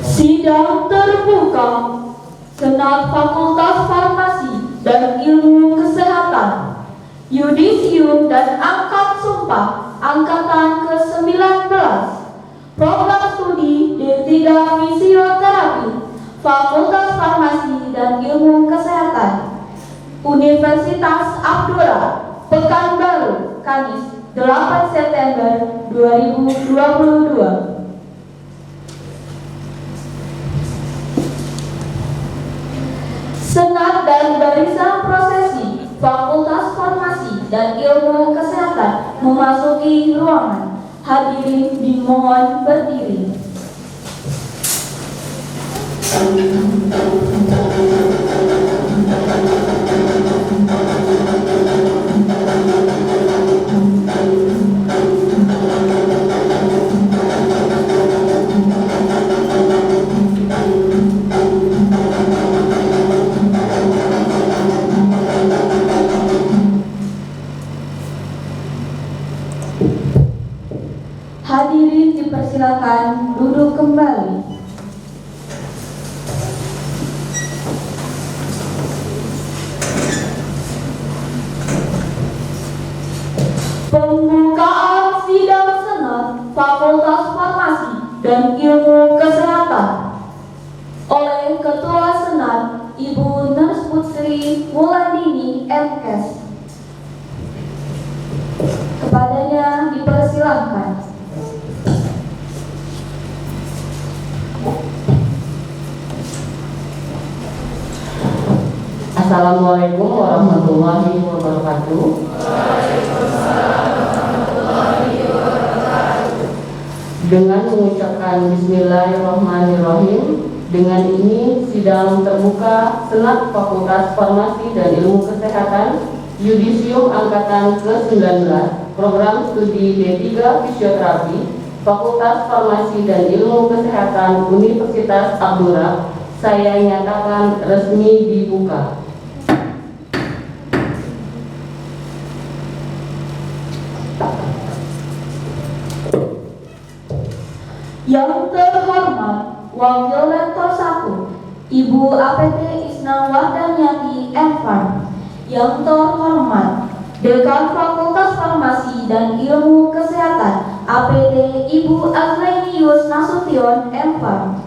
Sidang terbuka Senat Fakultas Farmasi dan Ilmu Kesehatan Yudisium dan Angkat Sumpah Angkatan ke-19 Program Studi D3 Fisioterapi Fakultas Farmasi dan Ilmu Kesehatan Universitas Abdurrahman Pekanbaru Kamis 8 September 2022. Senat dan barisan prosesi Fakultas Farmasi dan Ilmu Kesehatan memasuki ruangan. Hadirin dimohon berdiri. Hadirin dipersilakan duduk kembali. Pembukaan sidang Senat Fakultas Farmasi dan Ilmu Kesehatan oleh Ketua Senat Ibu Nurse Putri Wulandini MKes. Kepadanya dipersilahkan. Assalamualaikum warahmatullahi wabarakatuh. Dengan mengucapkan Bismillahirrahmanirrahim, dengan ini sidang terbuka Senat Fakultas Farmasi dan Ilmu Kesehatan Yudisium Angkatan ke-19 Program Studi D3 Fisioterapi Fakultas Farmasi dan Ilmu Kesehatan Universitas Abdurrahman saya nyatakan resmi dibuka. Yang terhormat Wakil Rektor 1 Ibu APT Isna Wardaniati M.Farm. Yang terhormat Dekan Fakultas Farmasi dan Ilmu Kesehatan APT Ibu Azlenius Nasution M.Farm.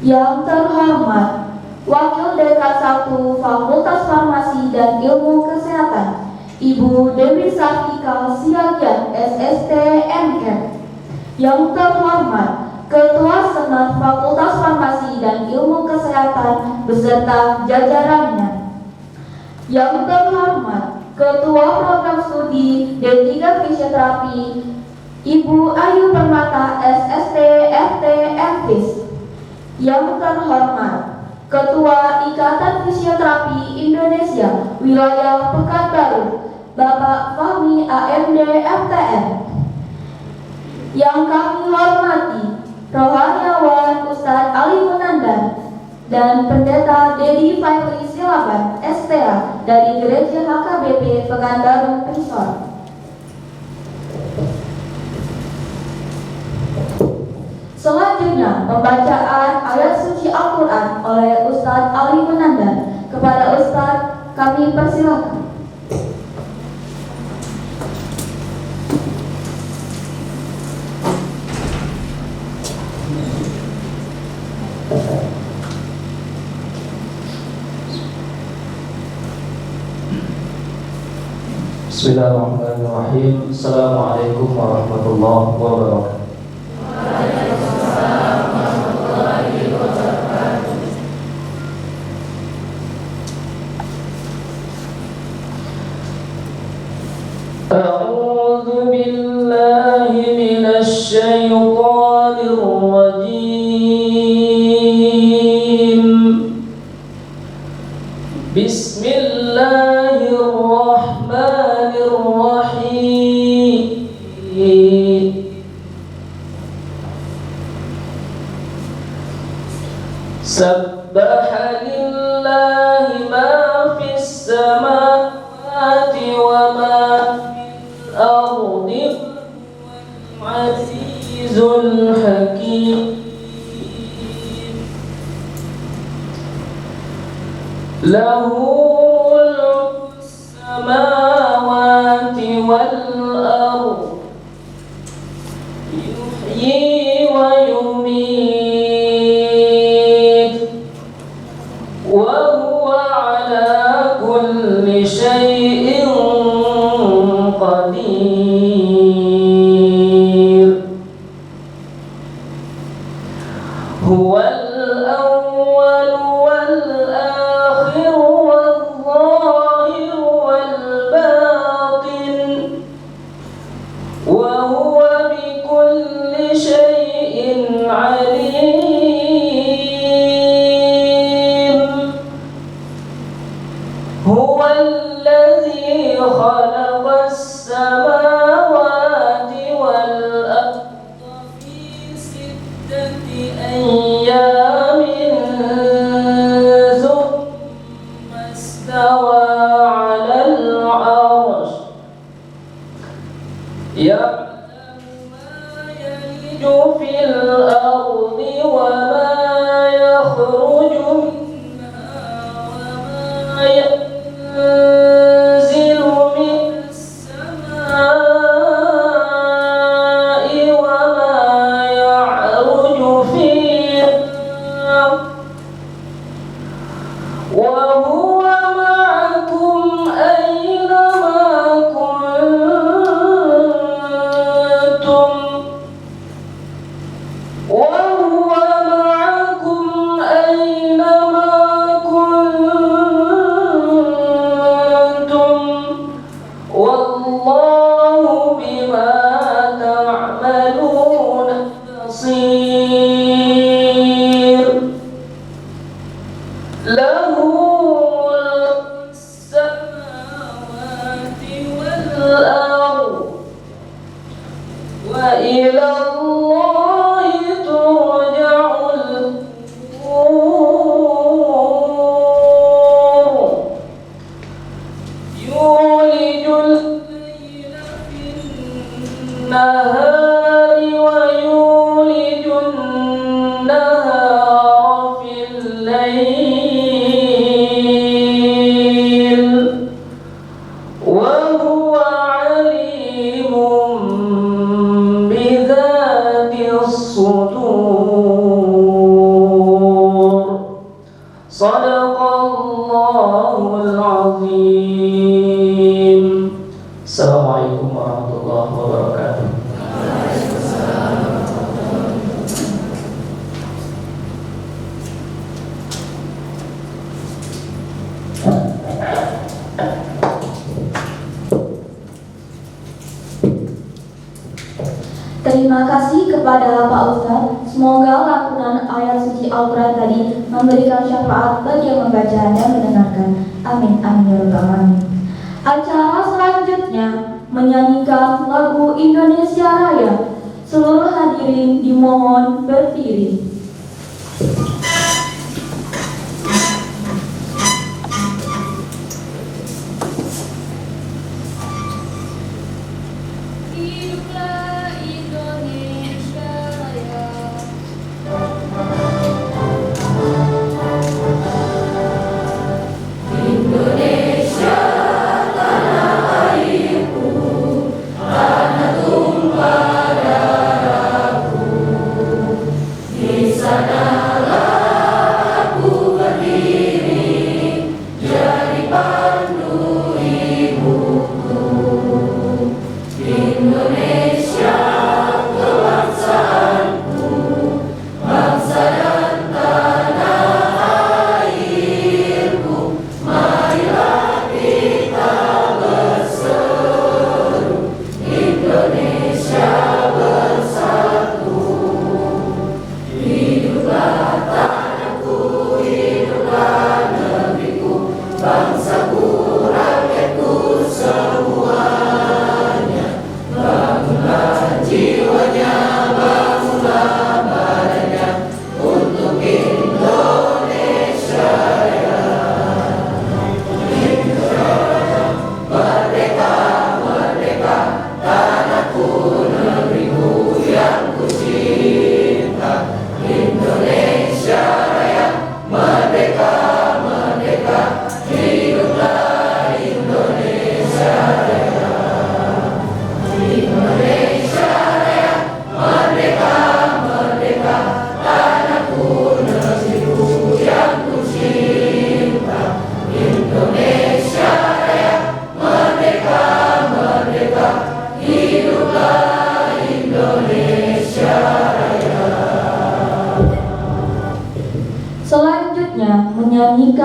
Yang terhormat Wakil Dekan 1 Fakultas Farmasi dan Ilmu Kesehatan Ibu Dewi Sartika Siagian SST M.Chem. Yang terhormat Ketua Senat Fakultas Farmasi dan Ilmu Kesehatan beserta jajarannya. Yang terhormat Ketua Program Studi D3 Fisioterapi Ibu Ayu Permata SST FT MFis. Yang terhormat Ketua Ikatan Fisioterapi Indonesia Wilayah Pekanbaru Bapak Fahmi AMD FTN. Yang kami hormati Rohaniawan Ustadz Ali Munandar dan Pendeta Dedi Faitri Silaban STA dari Gereja HKBP Pekanbaru Prisor. Selanjutnya pembacaan ayat suci Al-Quran oleh Ustadz Ali Munandar. Kepada Ustadz kami persilakan. Bismillahirrahmanirrahim. Assalamualaikum warahmatullahi wabarakatuh. A'udzu billahi minasy syaithanir rajim. Bismillahirrahmanirrahim. Sabbaha lillahi ma fis samawati wa ma fil ardi عزيز حكيم له ملك السماوات والأرض يحيي ويميت وهو على كل شيء قدير هو الأول والآخر والظاهر والباطن وهو بكل شيء عليم هو الذي خلق السماوات والأرض في 6 أيام ثم استوى على العرش يعلم ما يلج في الأرض وما يخرج منها وما ينزل من السماء وما يعرج فيها وهو معكم أينما كنتم وهو معكم أينما كنتم والله بما تعملون بصير له ملك السماوات والأرض وإلى الله ترجع الأمور يولج الليل في النهار ويولج النهار في الليل وهو عليم بذات الصدور صدق الله العظيم. Assalamualaikum warahmatullahi wabarakatuh. Terima kasih kepada Pak Ustadz. Semoga lantunan ayat suci Al-Quran tadi memberikan syafaat bagi yang membaca dan mendengarkan. Amin, amin, ya rabbal alamin. Acara selanjutnya menyanyikan lagu Indonesia Raya. Seluruh hadirin dimohon berdiri. Hiduplah Indonesia Raya. Indonesia tanah airku, tanah tumpah darahku. Di sanalah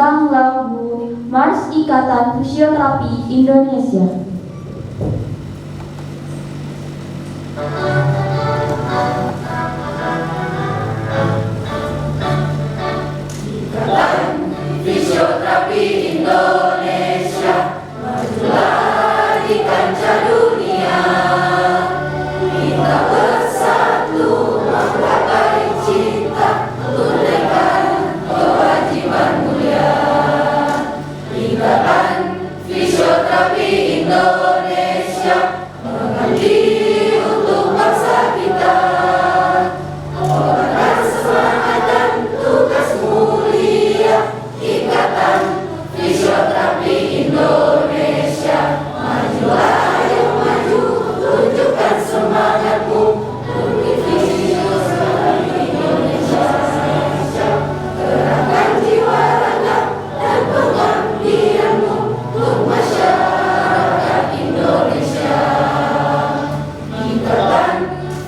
tentang lagu Mars Ikatan Fisioterapi Indonesia. Fisioterapi Indonesia, majulah di kancah dunia. Kita bersatu menggapai cita, tunaikan kewajiban mulia. Ikatan Fisioterapi Indonesia mengabdi untuk bangsa kita. Kobarkan semangat dan tugas mulia. Ikatan Fisioterapi Indonesia, majulah ayo maju, tunjukkan semangatmu untuk fisioterapi Indonesia. Gerakan jiwa raga dan pengabdianmu untuk masyarakat Indonesia. Ikatan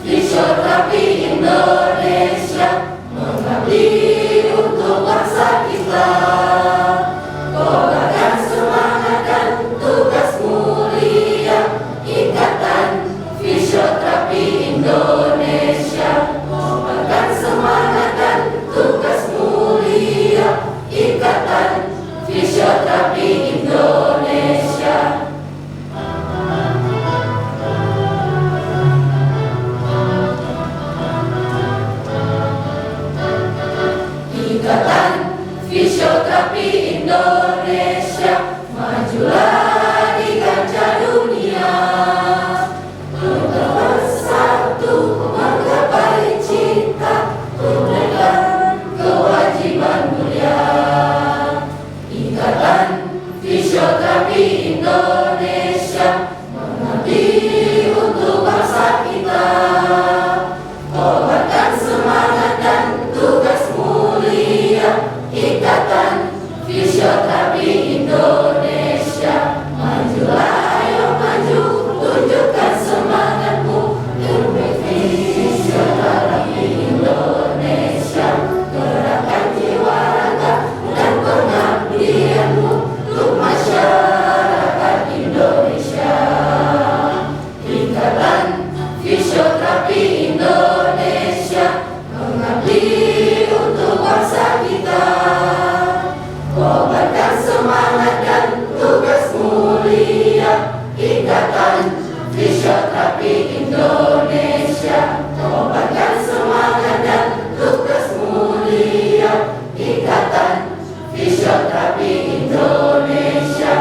Fisioterapi Indonesia mengabdi untuk bangsa kita. Kobarkan semangat dan tugas mulia. Ikatan Fisioterapi Indonesia. Kobarkan semangat dan tugas mulia. Ikatan Fisioterapi Indonesia. Ikatan Fisioterapi Indonesia, majulah di kancah dunia. Kita bersatu menggapai cita, tunaikan kewajiban mulia. Ikatan Fisioterapi Indonesia, mengabdi untuk bangsa kita. Kobarkan semangat dan tugas mulia. Ikatan Fisioterapi Indonesia, majulah ayo maju, tunjukkan semangatmu untuk fisioterapi Indonesia. Gerakan jiwa raga dan pengabdianmu untuk masyarakat Indonesia. Ikatan Fisioterapi Indonesia, mengabdi untuk bangsa kita. Kobarkan semangat dan tugas mulia. Ikatan Fisioterapi Indonesia. Kobarkan semangat dan tugas mulia. Ikatan Fisioterapi Indonesia.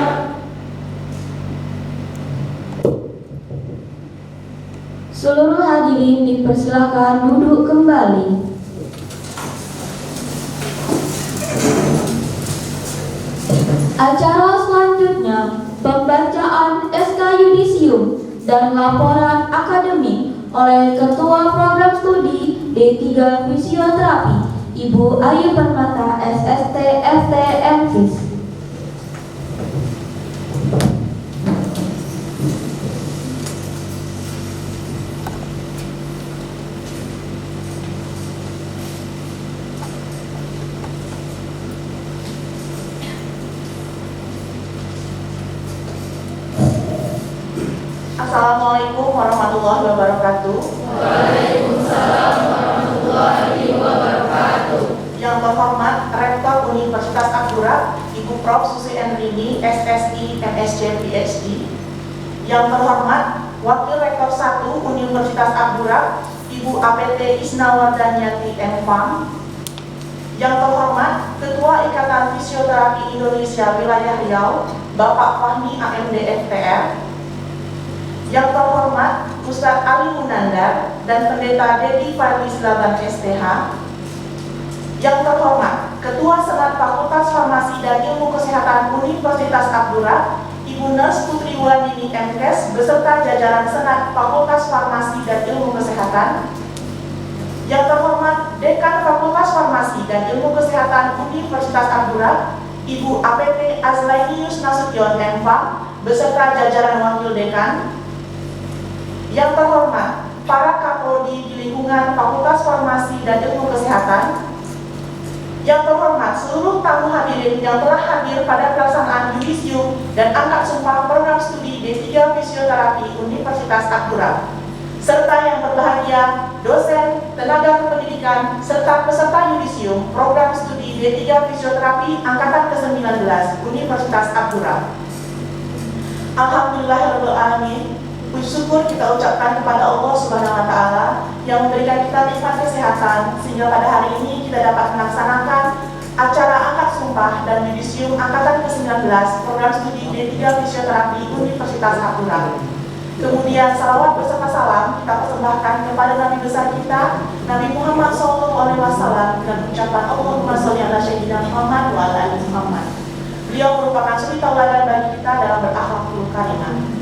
Seluruh hadirin dipersilakan duduk kembali. Acara selanjutnya, pembacaan SK Yudisium dan laporan akademik oleh Ketua Program Studi D3 Fisioterapi, Ibu Ayu Permata, SST, FT, MFIS. Assalamualaikum warahmatullahi wabarakatuh. Waalaikumsalam warahmatullahi wabarakatuh. Yang terhormat Rektor Universitas Abdurrah, Ibu Prof. Susi Endrini, SSI, MSc, PhD. Yang terhormat Wakil Rektor 1 Universitas Abdurrah, Ibu APT Isnawardaniati, MFAM. Yang terhormat Ketua Ikatan Fisioterapi Indonesia Wilayah Riau, Bapak Fahmi, AMD, FPR. Yang terhormat Ustadz Ali Munandar dan Pendeta Dedi Fadli Selatan, STH. Yang terhormat Ketua Senat Fakultas Farmasi dan Ilmu Kesehatan Universitas Abdurrah, Ibu Nurse Putri Wulandini, MKes, beserta jajaran Senat Fakultas Farmasi dan Ilmu Kesehatan. Yang terhormat Dekan Fakultas Farmasi dan Ilmu Kesehatan Universitas Abdurrah, Ibu APT Azlainius Nasution, MFA, beserta jajaran Wakil Dekan. Yang terhormat para Kaprodi di lingkungan Fakultas Farmasi dan Ilmu Kesehatan. Yang terhormat seluruh tamu hadirin hadirin yang telah hadir pada pelaksanaan yudisium dan angkat sumpah program studi D3 Fisioterapi Universitas Akura, serta yang berbahagia dosen, tenaga kependidikan, serta peserta yudisium program studi D3 Fisioterapi Angkatan ke-19 Universitas Akura. Alhamdulillahirrahmanirrahim. Puji syukur kita ucapkan kepada Allah Subhanahu wa Ta'ala yang memberikan kita nikmat kesehatan sehingga pada hari ini kita dapat melaksanakan acara angkat sumpah dan yudisium Angkatan ke-19 program studi D3 Fisioterapi Universitas Akura. Kemudian salawat beserta salam kita persembahkan kepada Nabi besar kita, Nabi Muhammad SAW, dengan ucapan Allahumma sholli ala sayyidina Muhammad wa ala ali Muhammad. Beliau merupakan suri tauladan bagi kita dalam berakhlakul karimah.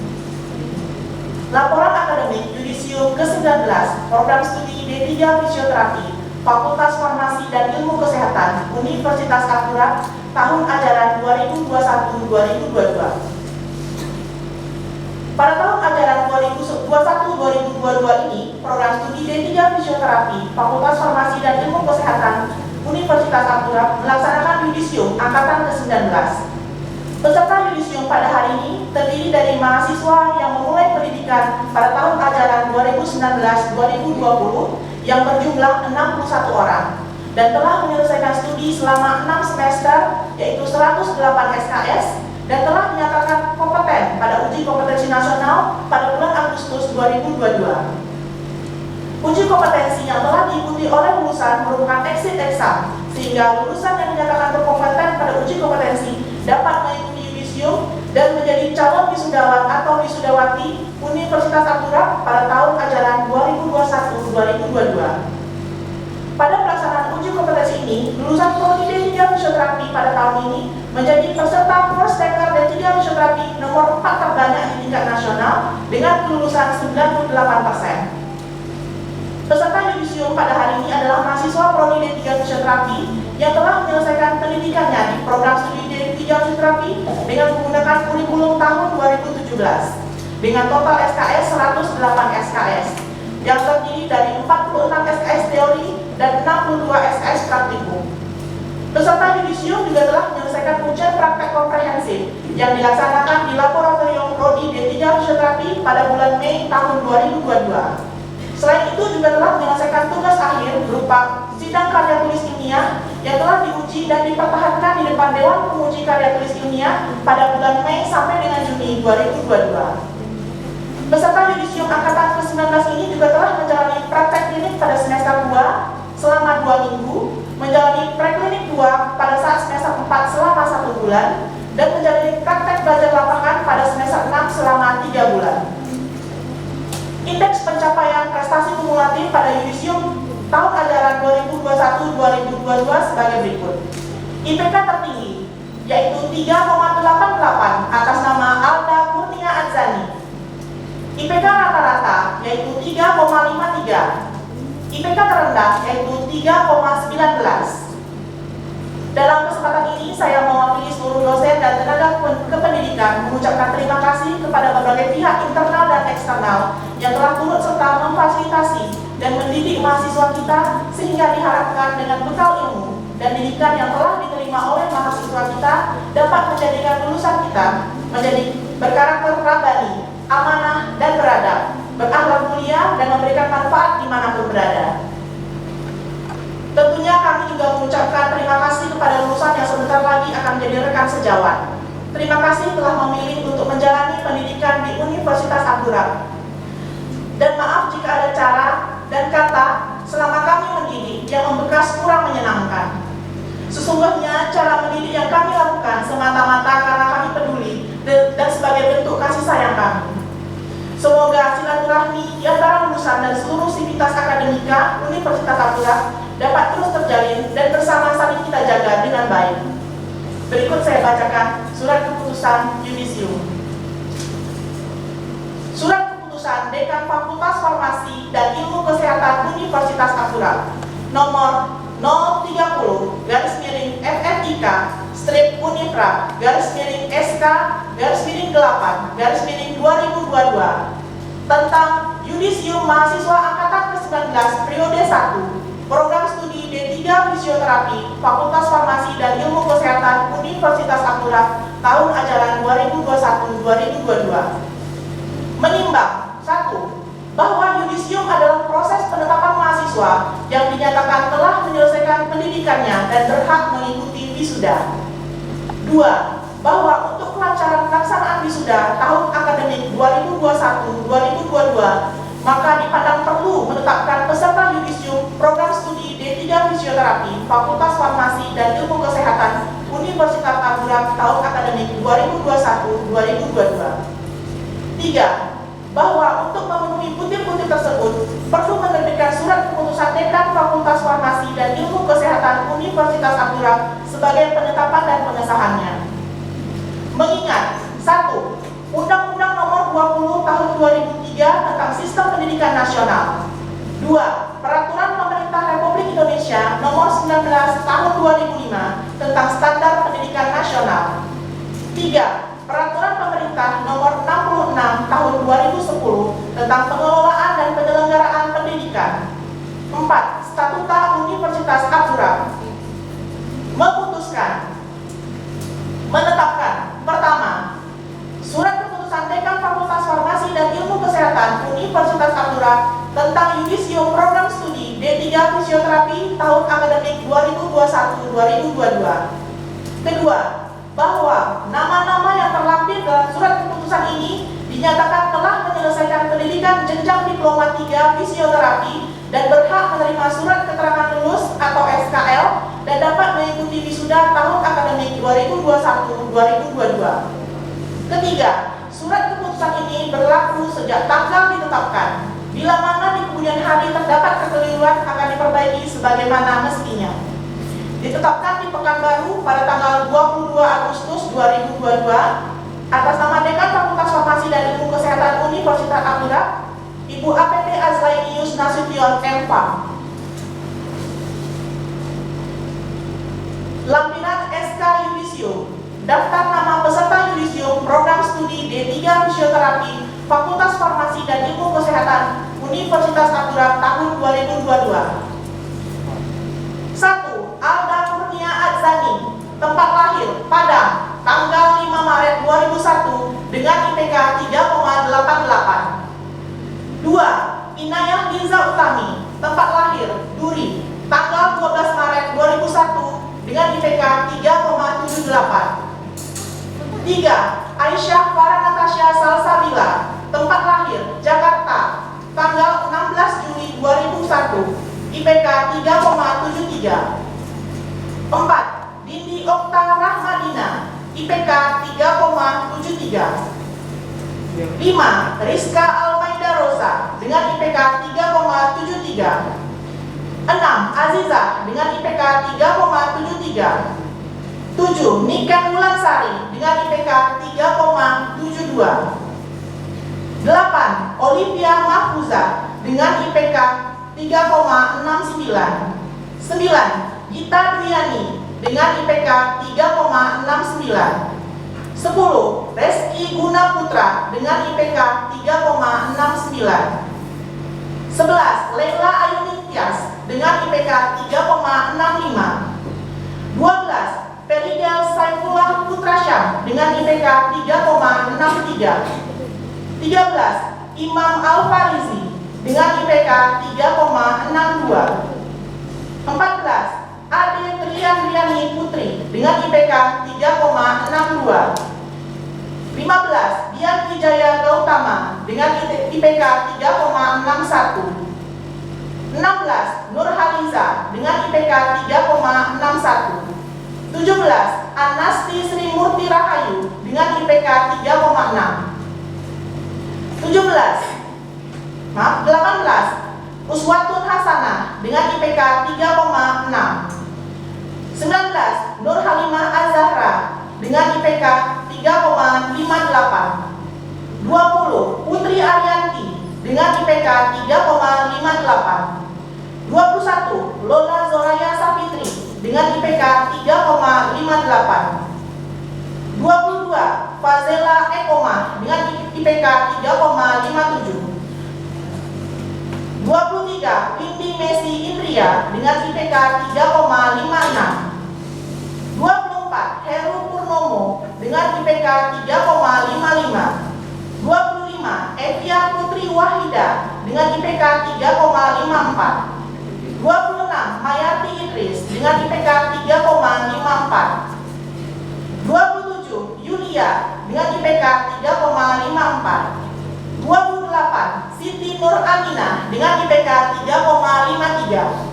Laporan akademik yudisium ke-19 program studi D3 Fisioterapi Fakultas Farmasi dan Ilmu Kesehatan Universitas Akura tahun ajaran 2021-2022. Pada tahun ajaran 2021-2022 ini, program studi D3 Fisioterapi Fakultas Farmasi dan Ilmu Kesehatan Universitas Akura melaksanakan yudisium angkatan ke-19. Peserta yudisium pada hari ini terdiri dari mahasiswa yang memulai pendidikan pada tahun ajaran 2019-2020 yang berjumlah 61 orang dan telah menyelesaikan studi selama 6 semester yaitu 108 SKS dan telah dinyatakan kompeten pada uji kompetensi nasional pada bulan Agustus 2022. Uji kompetensi yang telah diikuti oleh lulusan merupakan exit exam sehingga lulusan yang dinyatakan berkompeten pada uji kompetensi dapat mengikuti yudisium dan menjadi calon wisudawan atau wisudawati Universitas Akura pada tahun ajaran 2021-2022. Pada pelaksanaan uji kompetensi ini, lulusan prodi D3 Fisioterapi pada tahun ini menjadi peserta first taker D3 Fisioterapi nomor 4 terbanyak di tingkat nasional dengan kelulusan 98%. Peserta yudisium pada hari ini adalah mahasiswa prodi D3 Fisioterapi yang telah menyelesaikan pendidikannya di program studi D3 Fisioterapi dengan menggunakan kurikulum tahun 2017 dengan total SKS 108 SKS yang terdiri dari 46 SKS teori dan 62 SKS praktikum. Peserta yudisium juga telah menyelesaikan ujian praktek komprehensif yang dilaksanakan di laboratorium prodi D3 Fisioterapi pada bulan Mei tahun 2022. Selain itu juga telah menyelesaikan tugas akhir berupa sidang karya tulis ilmiah yang telah diuji dan dipertahankan di depan Dewan Penguji Karya Tulis Ilmiah pada bulan Mei sampai dengan Juni 2022. Peserta yudisium angkatan ke-19 ini juga telah menjalani praktek klinik pada semester 2 selama 2 minggu, menjalani preklinik 2 pada saat semester 4 selama 1 bulan, dan menjalani praktek belajar lapangan pada semester 6 selama 3 bulan. Indeks pencapaian prestasi kumulatif pada yudisium tahun ajaran 2021-2022 sebagai berikut. IPK tertinggi yaitu 3,88 atas nama Alda Kurnia Adzani. IPK rata-rata yaitu 3,53. IPK terendah yaitu 3,19. Dalam kesempatan ini saya mewakili seluruh dosen dan tenaga kependidikan mengucapkan terima kasih kepada berbagai pihak internal dan eksternal yang telah turut serta memfasilitasi dan mendidik mahasiswa kita sehingga diharapkan dengan bekal ilmu dan didikan yang telah diterima oleh mahasiswa kita dapat menjadikan lulusan kita menjadi berkarakter rabbani, amanah dan beradab, berakhlak mulia dan memberikan manfaat dimanapun berada. Tentunya kami juga mengucapkan terima kasih kepada lulusan yang sebentar lagi akan menjadi rekan sejawat. Terima kasih telah memilih untuk menjalani pendidikan di Universitas Akura. Dan maaf jika ada cara dan kata selama kami mendidik yang membekas kurang menyenangkan. Sesungguhnya cara mendidik yang kami lakukan semata-mata karena kami peduli dan sebagai bentuk kasih sayang kami. Semoga silaturahmi di antara lulusan dan seluruh sivitas akademika Universitas Akura dapat terus terjalin dan bersama saling kita jaga dengan baik. Berikut saya bacakan surat keputusan yudisium. Surat keputusan Dekan Fakultas Farmasi dan Ilmu Kesehatan Universitas Akura nomor 030-FFIK/FNIK/SK/8/2022 tentang yudisium mahasiswa angkatan ke-19 periode 1 program studi D3 Fisioterapi Fakultas Farmasi dan Ilmu Kesehatan Universitas Abdurrahman tahun ajaran 2021-2022. Menimbang 1. Bahwa yudisium adalah proses penetapan mahasiswa yang dinyatakan telah menyelesaikan pendidikannya dan berhak mengikuti wisuda. 2. Bahwa untuk kelancaran pelaksanaan wisuda tahun akademik 2021-2022, maka dipandang perlu menetapkan peserta yudisium program studi D3 Fisioterapi Fakultas Farmasi dan Ilmu Kesehatan Universitas Abdurrahman tahun akademik 2021-2022. 3. Bahwa untuk memenuhi butir-butir tersebut perlu menerbitkan surat keputusan dekan Fakultas Farmasi dan Ilmu Kesehatan Universitas Abdurrahman sebagai penetapan dan pengesahannya. Mengingat 1. Undang-Undang Nomor 20 Tahun 2003 tentang Sistem Pendidikan Nasional. 2. Peraturan Pemerintah Republik Indonesia Nomor 19 Tahun 2005 tentang Standar Pendidikan Nasional. 3. Peraturan Pemerintah Nomor 66 Tahun 2010 tentang Pengelolaan dan Penyelenggaraan Pendidikan. 4. Statuta Universitas Abdurrahman. Memutuskan menetapkan pertama, surat keputusan dekan Fakultas Farmasi dan Ilmu Kesehatan Universitas Abdurrahman tentang yudisium program studi D3 Fisioterapi tahun akademik 2021-2022. Kedua, bahwa nama-nama yang terlampir dalam surat keputusan ini dinyatakan telah menyelesaikan pendidikan jenjang diploma 3 fisioterapi dan berhak menerima surat keterangan lulus atau SKL dan dapat mengikuti wisuda tahun akademik 2021-2022. Ketiga, surat keputusan ini berlaku sejak tanggal ditetapkan. Bila mana di kemudian hari terdapat kekeliruan akan diperbaiki sebagaimana mestinya. Ditetapkan di Pekanbaru pada tanggal 22 Agustus 2022 atas nama Dekan Fakultas Farmasi dan Ilmu Kesehatan Universitas Abdurrahman, Ibu APT Azlainius Nasution M.Fa. Lampiran SK Yudisium, daftar nama peserta yudisium program studi D3 Fisioterapi Fakultas Farmasi dan Ilmu Kesehatan Universitas Abdurrahman tahun 2022. 1. Alda Kurnia Adzani, tempat lahir Padang, tanggal 5 Maret 2001 dengan IPK 3,88. 2. Inayah Liza Utami, tempat lahir Duri, tanggal 12 Maret 2001 dengan IPK 3,78. 3. Aisyah Farah Natasha Salsabila, tempat lahir Jakarta, tanggal 16 Juli 2001, IPK 3,73. 4. Dindi Okta Rahmadina, IPK 3,73. 5. Rizka Almaida Rosa dengan IPK 3,73. 6. Azizah dengan IPK 3,73. 7. Niken Wulansari dengan IPK 3,72. 8. Olivia Mahfuza dengan IPK 3,69. 9. Gita Dwiani dengan IPK 3,69. 10. Reski Guna Putra dengan IPK 3,69. 11. Leila Ayuni Tias dengan IPK 3,65. 12. Peridel Saifullah Putra Syam dengan IPK 3,63. 13. Imam Al-Farizi dengan IPK 3,62. 14. Ade Triandriani Putri dengan IPK 3,62. 15. Dian Wijaya Gautama dengan IPK 3,61. 16. Nur Haliza dengan IPK 3,61. 17. Anasti Sri Murti Rahayu dengan IPK 3,6. 18. Uswatun Hasanah dengan IPK 3,6. 19. Nur Halimah Az-Zahra dengan IPK 3,58. 20. Putri Arianti dengan IPK 3,58. 21. Lola Zoraya Sapitri dengan IPK 3,58. 22. Fazela Ekoma dengan IPK 3,57. 23. Windy Messi Indria Yulia dengan IPK 3,56. 24. Heru Purnomo dengan IPK 3,55. 25. Evia Putri Wahida dengan IPK 3,54. 26. Mayati Idris dengan IPK 3,54. 27. Yulia dengan IPK 3,54. 28. Siti Nur Aminah dengan IPK 3,53.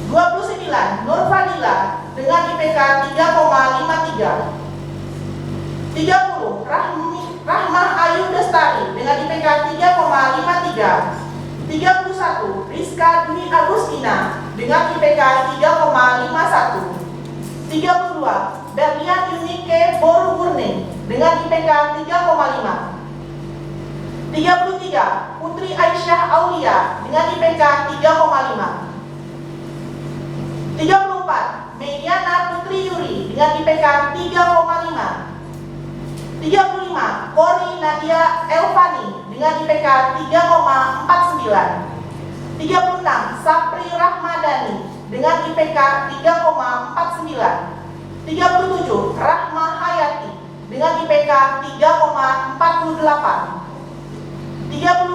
29. Nur Fadila dengan IPK 3,53. 30. Rahmah Ayu Destari dengan IPK 3,53. 31. Rizka Dwi Agustina dengan IPK 3,51. 32. Berlian Yunike Boru Burning dengan IPK 3,5. 33. Putri Aisyah Aulia dengan IPK 3,5. 34. Mediana Putri Yuri dengan IPK 3,5. 35. Kori Nadia Elvani dengan IPK 3,49. 36. Sapri Rahmadani dengan IPK 3,49. 37. Rahma Hayati dengan IPK 3,48. 38.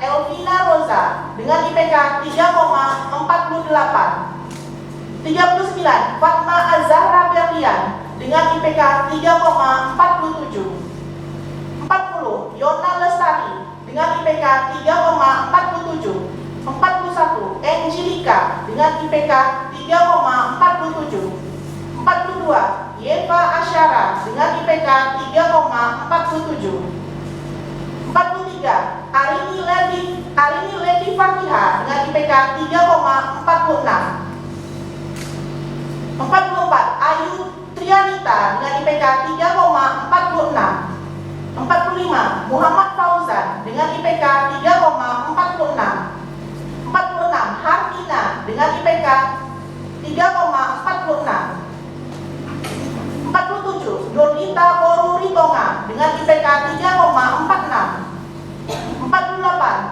Elvina Rosa dengan IPK 3,48. 39. Fatma Azahra Berlian dengan IPK 3,47. 40. Yona Lestari dengan IPK 3,47. 41. Angelika dengan IPK 3,47. 42. Yeva Asyara dengan IPK 3,47. 43. Arini Ledi Fatiha dengan IPK 3,46. 44. Ayu Trianita dengan IPK 3,46. 45. Muhammad Fauzan dengan IPK 3,46. 46. Hartina dengan IPK 3,46. 47. Nurdita Boru Ritonga dengan IPK 3,46. 48.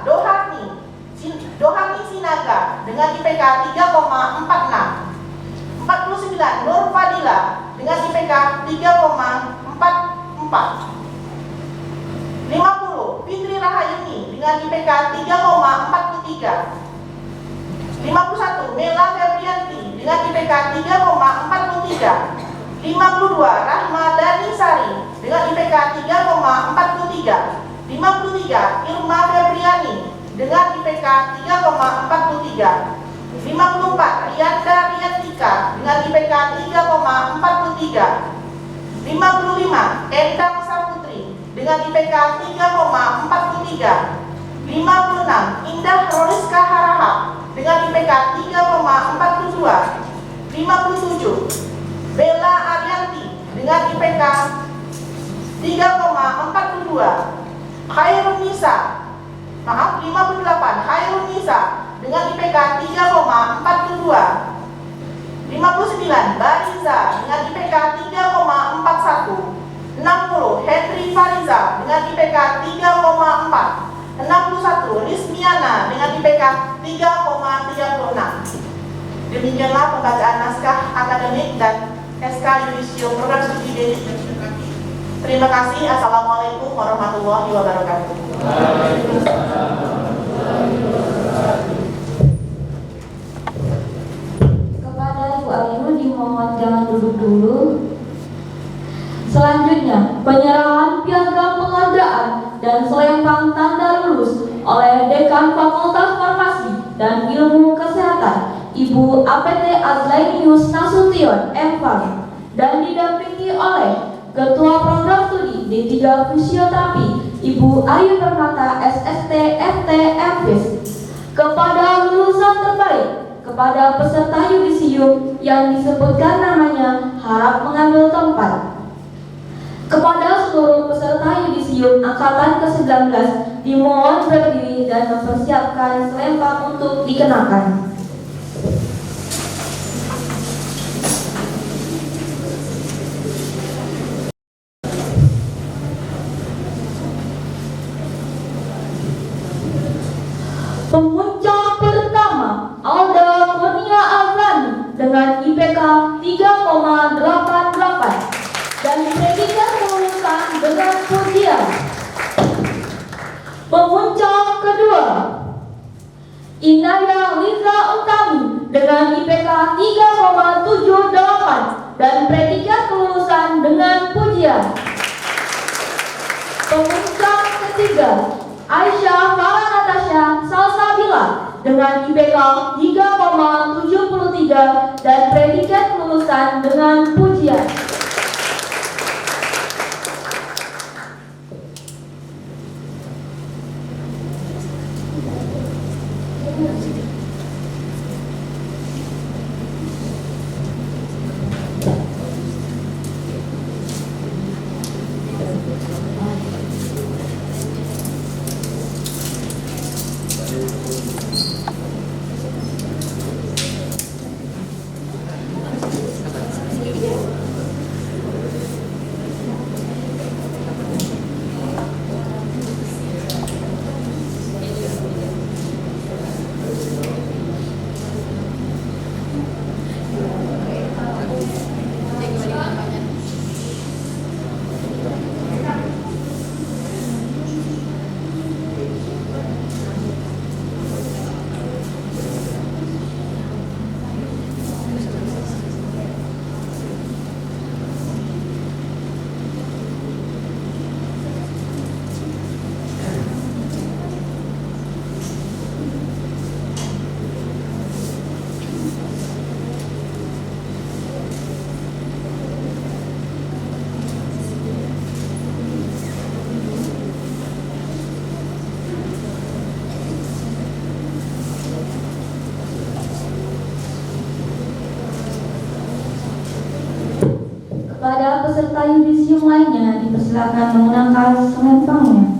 Dohani Sinaga dengan IPK 3,46. 49. Nur Fadila dengan IPK 3,44. 50. Fitri Rahayuni dengan IPK 3,43. 51. Mela Febrianti dengan IPK 3,43. 52. Rahmadani Sari dengan IPK 3,43. 53. Irma Febriani dengan IPK 3,43. 54. Rianda Riantika dengan IPK 3,43. 55. Endang Saputri dengan IPK 3,43. 56. Indah Roliska Harahap dengan IPK 3,42. 57. Bella Arianti dengan IPK 3,42. Khairun Nisa 58. Khairun Nisa dengan IPK 3,42. 59. Bariza dengan IPK 3,41. 60. Henry Fariza dengan IPK 3,4. 61. Rismiana dengan IPK 3,36. Demikianlah pembacaan naskah akademik dan SK Yudisium Program Studi D. Terima kasih. Assalamualaikum warahmatullahi wabarakatuh. Kepada Ibu Ayu dimohon jangan duduk dulu. Selanjutnya, penyerahan piagam penghargaan dan selempang tanda lulus oleh Dekan Fakultas Farmasi dan Ilmu Kesehatan Ibu APT Azlainius Nasution M.Farm dan didampingi oleh Ketua Program Studi D3 Fisioterapi Ibu Ayu Permata SST FT MFis. Kepada lulusan terbaik, kepada peserta yudisium yang disebutkan namanya harap mengambil tempat. Kepada seluruh peserta yudisium angkatan ke-19 dimohon berdiri dan mempersiapkan selempang untuk dikenakan. Pemuncak pertama dengan IPK 3,88 dan predikat kelulusan dengan pujian. Pemuncak kedua, Inaya Liza Utami dengan IPK 3,78 dan predikat kelulusan dengan pujian. Pemuncak ketiga, Aisyah Farah Natasha Salsabila dengan IPK 3,73 dan predikat kelulusan dengan pujian. Kepada peserta yudisium lainnya dipersilakan menggunakan selempangnya.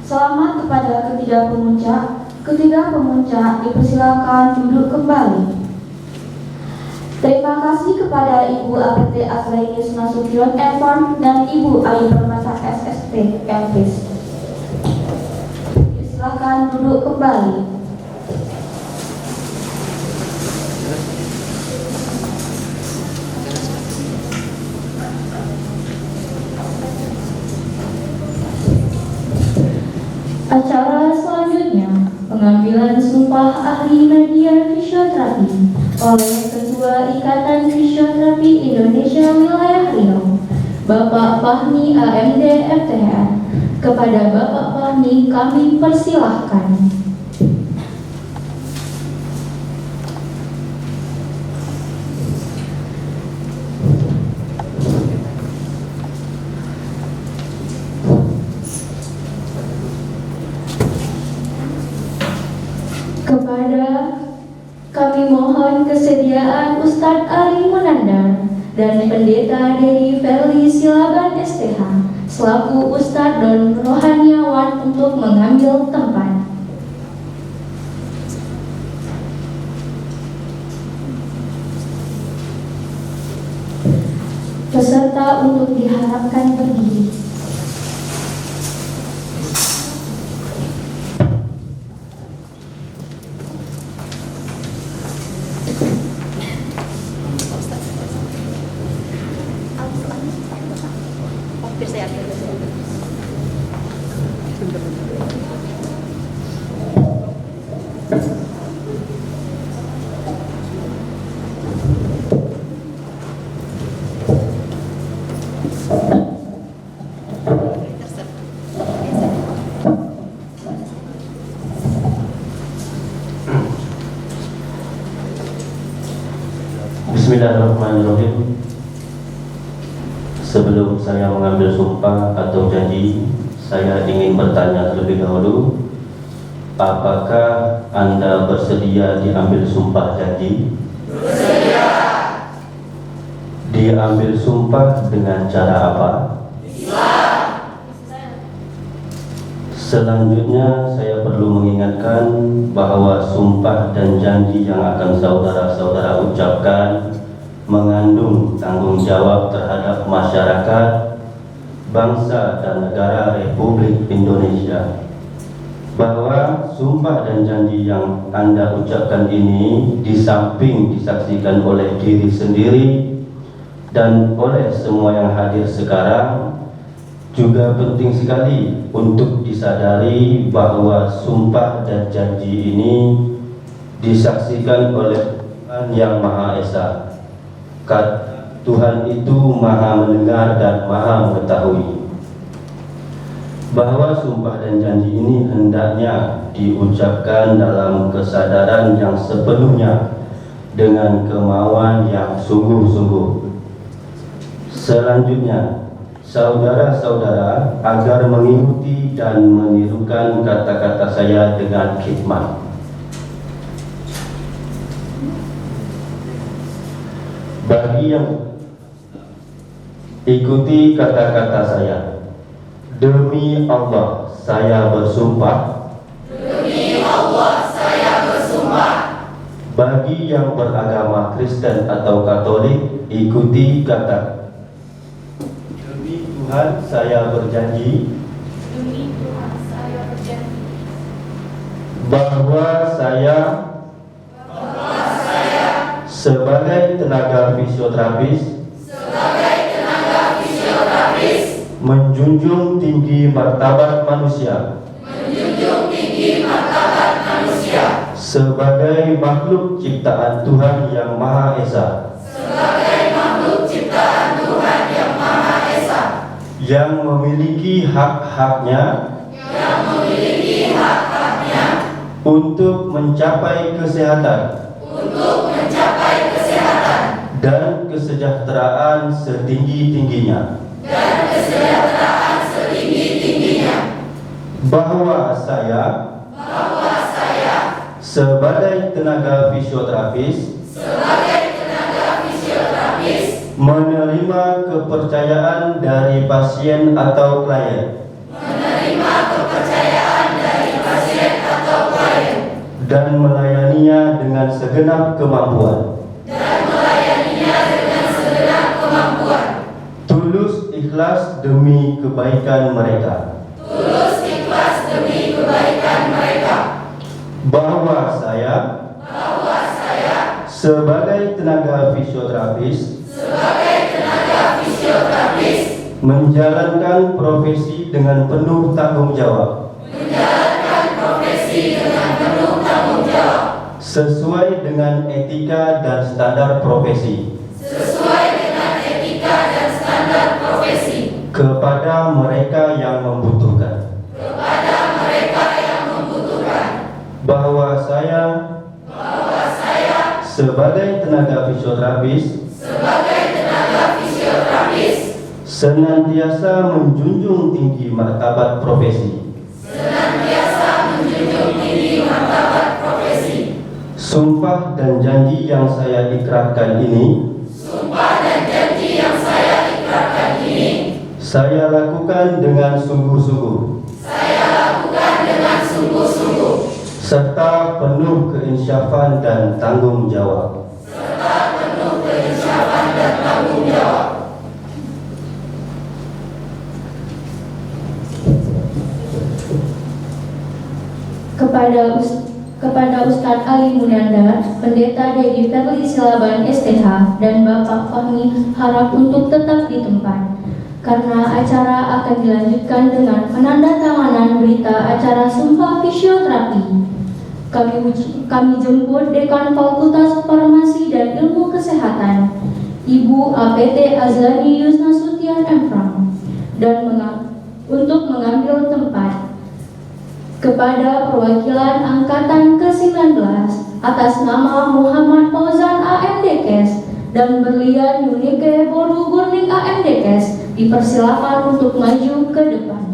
Selamat kepada ketiga pemuncak dipersilakan duduk kembali. Terima kasih kepada Ibu APT Aslainis Nasution Evan dan Ibu Ayu Permata SSP MPs. Silakan duduk kembali. Acara selanjutnya, pengambilan sumpah ahli media fisioterapi oleh Ketua Ikatan Fisioterapi Indonesia Wilayah Riau, Bapak Fahmi AMD FTH. Kepada Bapak Fahmi kami persilahkan. Kami mohon kesediaan Ustadz Ali Munandar dan Pendeta Dedi Verli Silaban STH selaku Ustadz dan Rohaniawan untuk mengambil tempat. akan berdiri. Bismillahirrahmanirrahim. Sebelum saya mengambil sumpah atau janji, saya ingin bertanya terlebih dahulu, apakah Anda bersedia diambil sumpah janji? Bersedia. Diambil sumpah dengan cara apa? Islam. Selanjutnya saya perlu mengingatkan bahwa sumpah dan janji yang akan saudara-saudara ucapkan mengandung tanggung jawab terhadap masyarakat, bangsa dan negara Republik Indonesia. Bahwa sumpah dan janji yang Anda ucapkan ini di samping disaksikan oleh diri sendiri dan oleh semua yang hadir sekarang, juga penting sekali untuk disadari bahwa sumpah dan janji ini disaksikan oleh Tuhan Yang Maha Esa. Tuhan itu Maha mendengar dan Maha mengetahui. Bahwa sumpah dan janji ini hendaknya diucapkan dalam kesadaran yang sepenuhnya dengan kemauan yang sungguh-sungguh. Selanjutnya, saudara-saudara agar mengikuti dan menirukan kata-kata saya dengan khidmat. Bagi yang ikuti kata-kata saya, demi Allah saya bersumpah. Demi Allah saya bersumpah. Bagi yang beragama Kristen atau Katolik, ikuti kata. Demi Tuhan saya berjanji. Demi Tuhan saya berjanji Bahwa saya sebagai tenaga fisioterapis menjunjung tinggi martabat manusia sebagai makhluk ciptaan Tuhan Yang Maha Esa, yang memiliki hak-haknya untuk mencapai kesehatan dan kesejahteraan setinggi-tingginya. Bahwa saya sebagai tenaga fisioterapis menerima kepercayaan dari pasien atau klien dan melayaninya dengan segenap kemampuan. Tulus ikhlas demi kebaikan mereka. Bahwa saya sebagai tenaga fisioterapis menjalankan profesi dengan penuh tanggung jawab. Sesuai dengan etika dan standar profesi. Kepada mereka yang membutuhkan. Bahwa saya sebagai tenaga fisioterapis senantiasa menjunjung tinggi martabat profesi. Sumpah dan janji yang saya ikrarkan ini saya lakukan dengan sungguh-sungguh serta penuh keinsyafan dan tanggung jawab. kepada Ustadz Ali Munandar, Pendeta Dedi Ferli Silaban STH, dan Bapak Fahmi harap untuk tetap di tempat. Karena acara akan dilanjutkan dengan penandatanganan berita acara Sumpah Fisioterapi. Kami jemput Dekan Fakultas Farmasi dan Ilmu Kesehatan, Ibu APT Azlani Yusnasution M.Pharm, dan untuk mengambil tempat. Kepada perwakilan Angkatan ke-19 atas nama Muhammad Fauzan AMDKes dan Berlian Yunike Boru Gurning AMDKes dipersilakan untuk maju ke depan.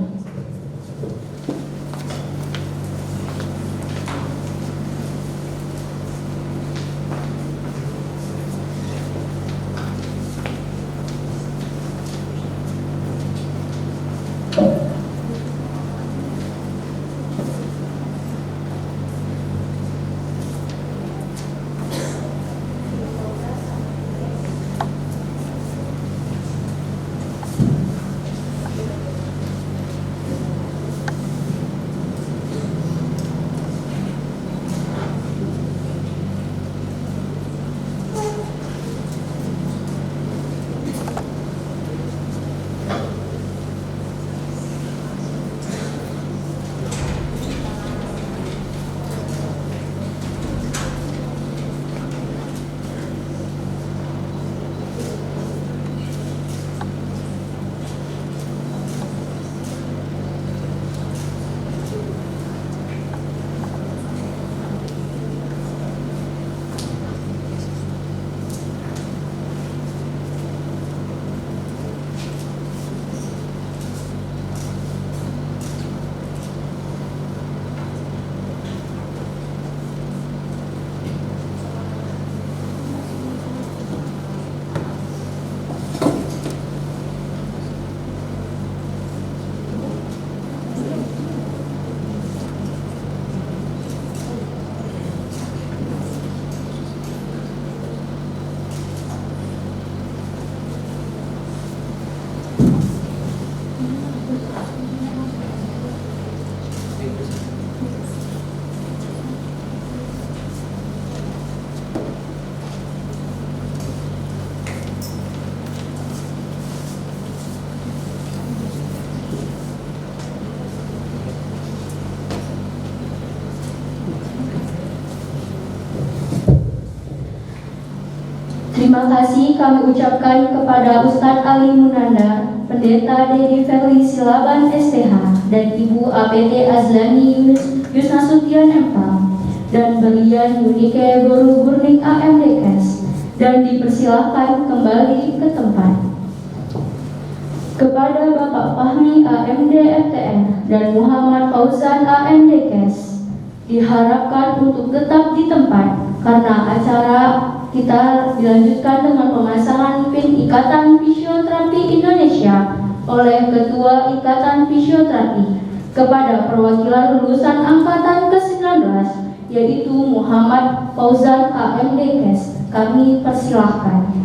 Terima kasih kami ucapkan kepada Ustadz Ali Munandar, Pendeta Dedi Ferli Silaban STH, dan Ibu APT Azlani Yusnasution M.Pharm, dan Berlian Yunike Boru Gurning AMDKes, dan dipersilakan kembali ke tempat. Kepada Bapak Fahmi AMD FTR dan Muhammad Fauzan AMDKes, diharapkan untuk tetap di tempat karena acara kita dilanjutkan dengan pemasangan pin Ikatan Fisioterapi Indonesia oleh Ketua Ikatan Fisioterapi kepada perwakilan lulusan Angkatan ke-19 yaitu Muhammad Fauzan AMDKes. Kami persilahkan.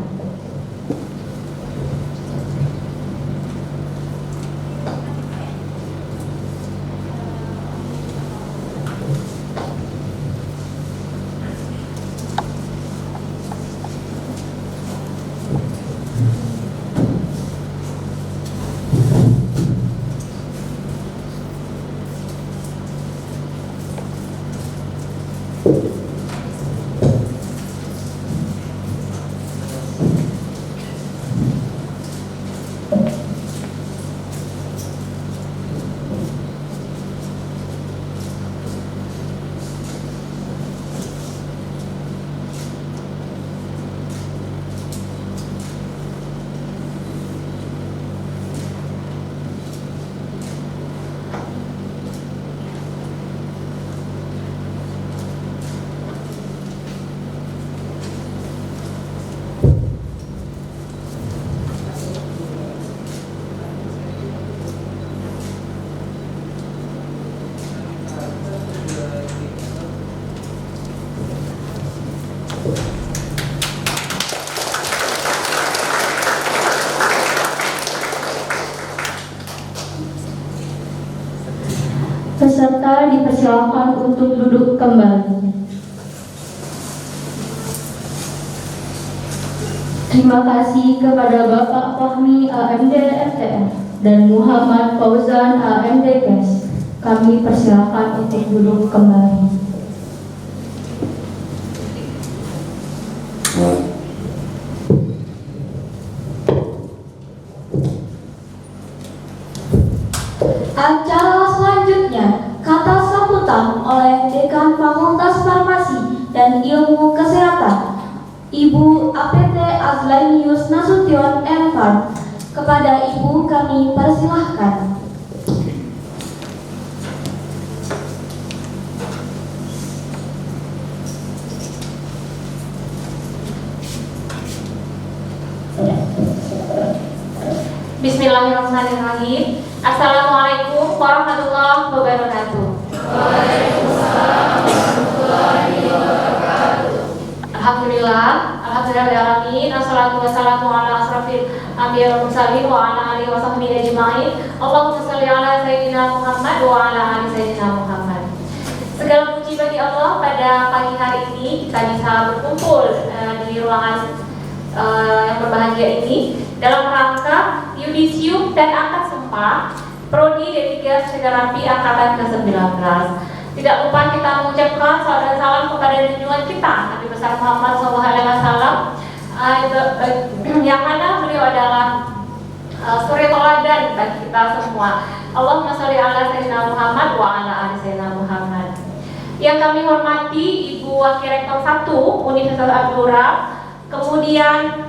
Peserta dipersilakan untuk duduk kembali. Terima kasih kepada Bapak Fahmi AMD FTR dan Muhammad Fauzan AMD KES. Kami persilakan untuk duduk kembali. Acara selanjutnya, kata sambutan oleh Dekan Fakultas Farmasi dan Ilmu Kesehatan, Ibu APT Azlainius Nasution M.Farm. Kepada Ibu kami persilahkan. Bismillahirrahmanirrahim. Assalamualaikum warahmatullahi wabarakatuh. Waalaikumsalam warahmatullahi wabarakatuh. Alhamdulillahirabbil Assalatu wassalamu ala asrafil anbiya wal mursalin wa ala alihi wa sahbihi ajma'in. Allahumma shalli ala sayyidina Muhammad wa ala ali sayyidina Muhammad. Segala puji bagi Allah, pada pagi hari ini kita bisa berkumpul di ruangan yang berbahagia ini dalam rangka yudisium dan akad sumpah Prodi D3 Fisioterapi angkatan ke-19. Tidak lupa kita mengucapkan salam dan salam kepada junjungan kita Nabi besar Muhammad SAW, yang mana beliau adalah suri teladan bagi kita semua. Allahumma sholli ala sayyidina Muhammad wa ala ali sayyidina Muhammad. Yang kami hormati Ibu Wakil Rektor 1 Universitas Abdurra, kemudian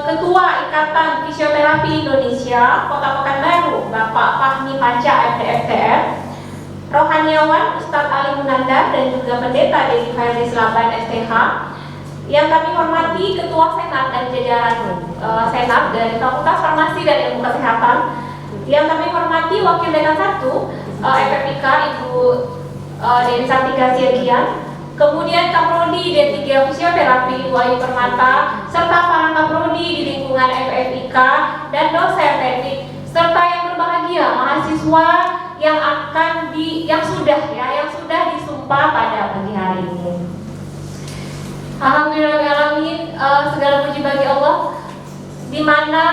Ketua Ikatan Fisioterapi Indonesia Kota Pekanbaru Bapak Fahmi Panca MD/FTR, Rohaniawan Ustadz Ali Munandar, dan juga Pendeta Dedi Fairis Laban STH. Yang kami hormati Ketua Senat dan jajaran Senat dari Fakultas Farmasi dan Ilmu Kesehatan. Yang kami hormati Wakil Dekan 1 FFIK Ibu Dewi Sartika Siagian, kemudian Kaprodi D3 Fisioterapi Wahyu Permata, serta para Kaprodi di lingkungan FFIK dan dosen teknik, serta yang berbahagia mahasiswa yang sudah disumpah pada pagi hari ini. Alhamdulillahirrahmanirrahim, segala puji bagi Allah, di mana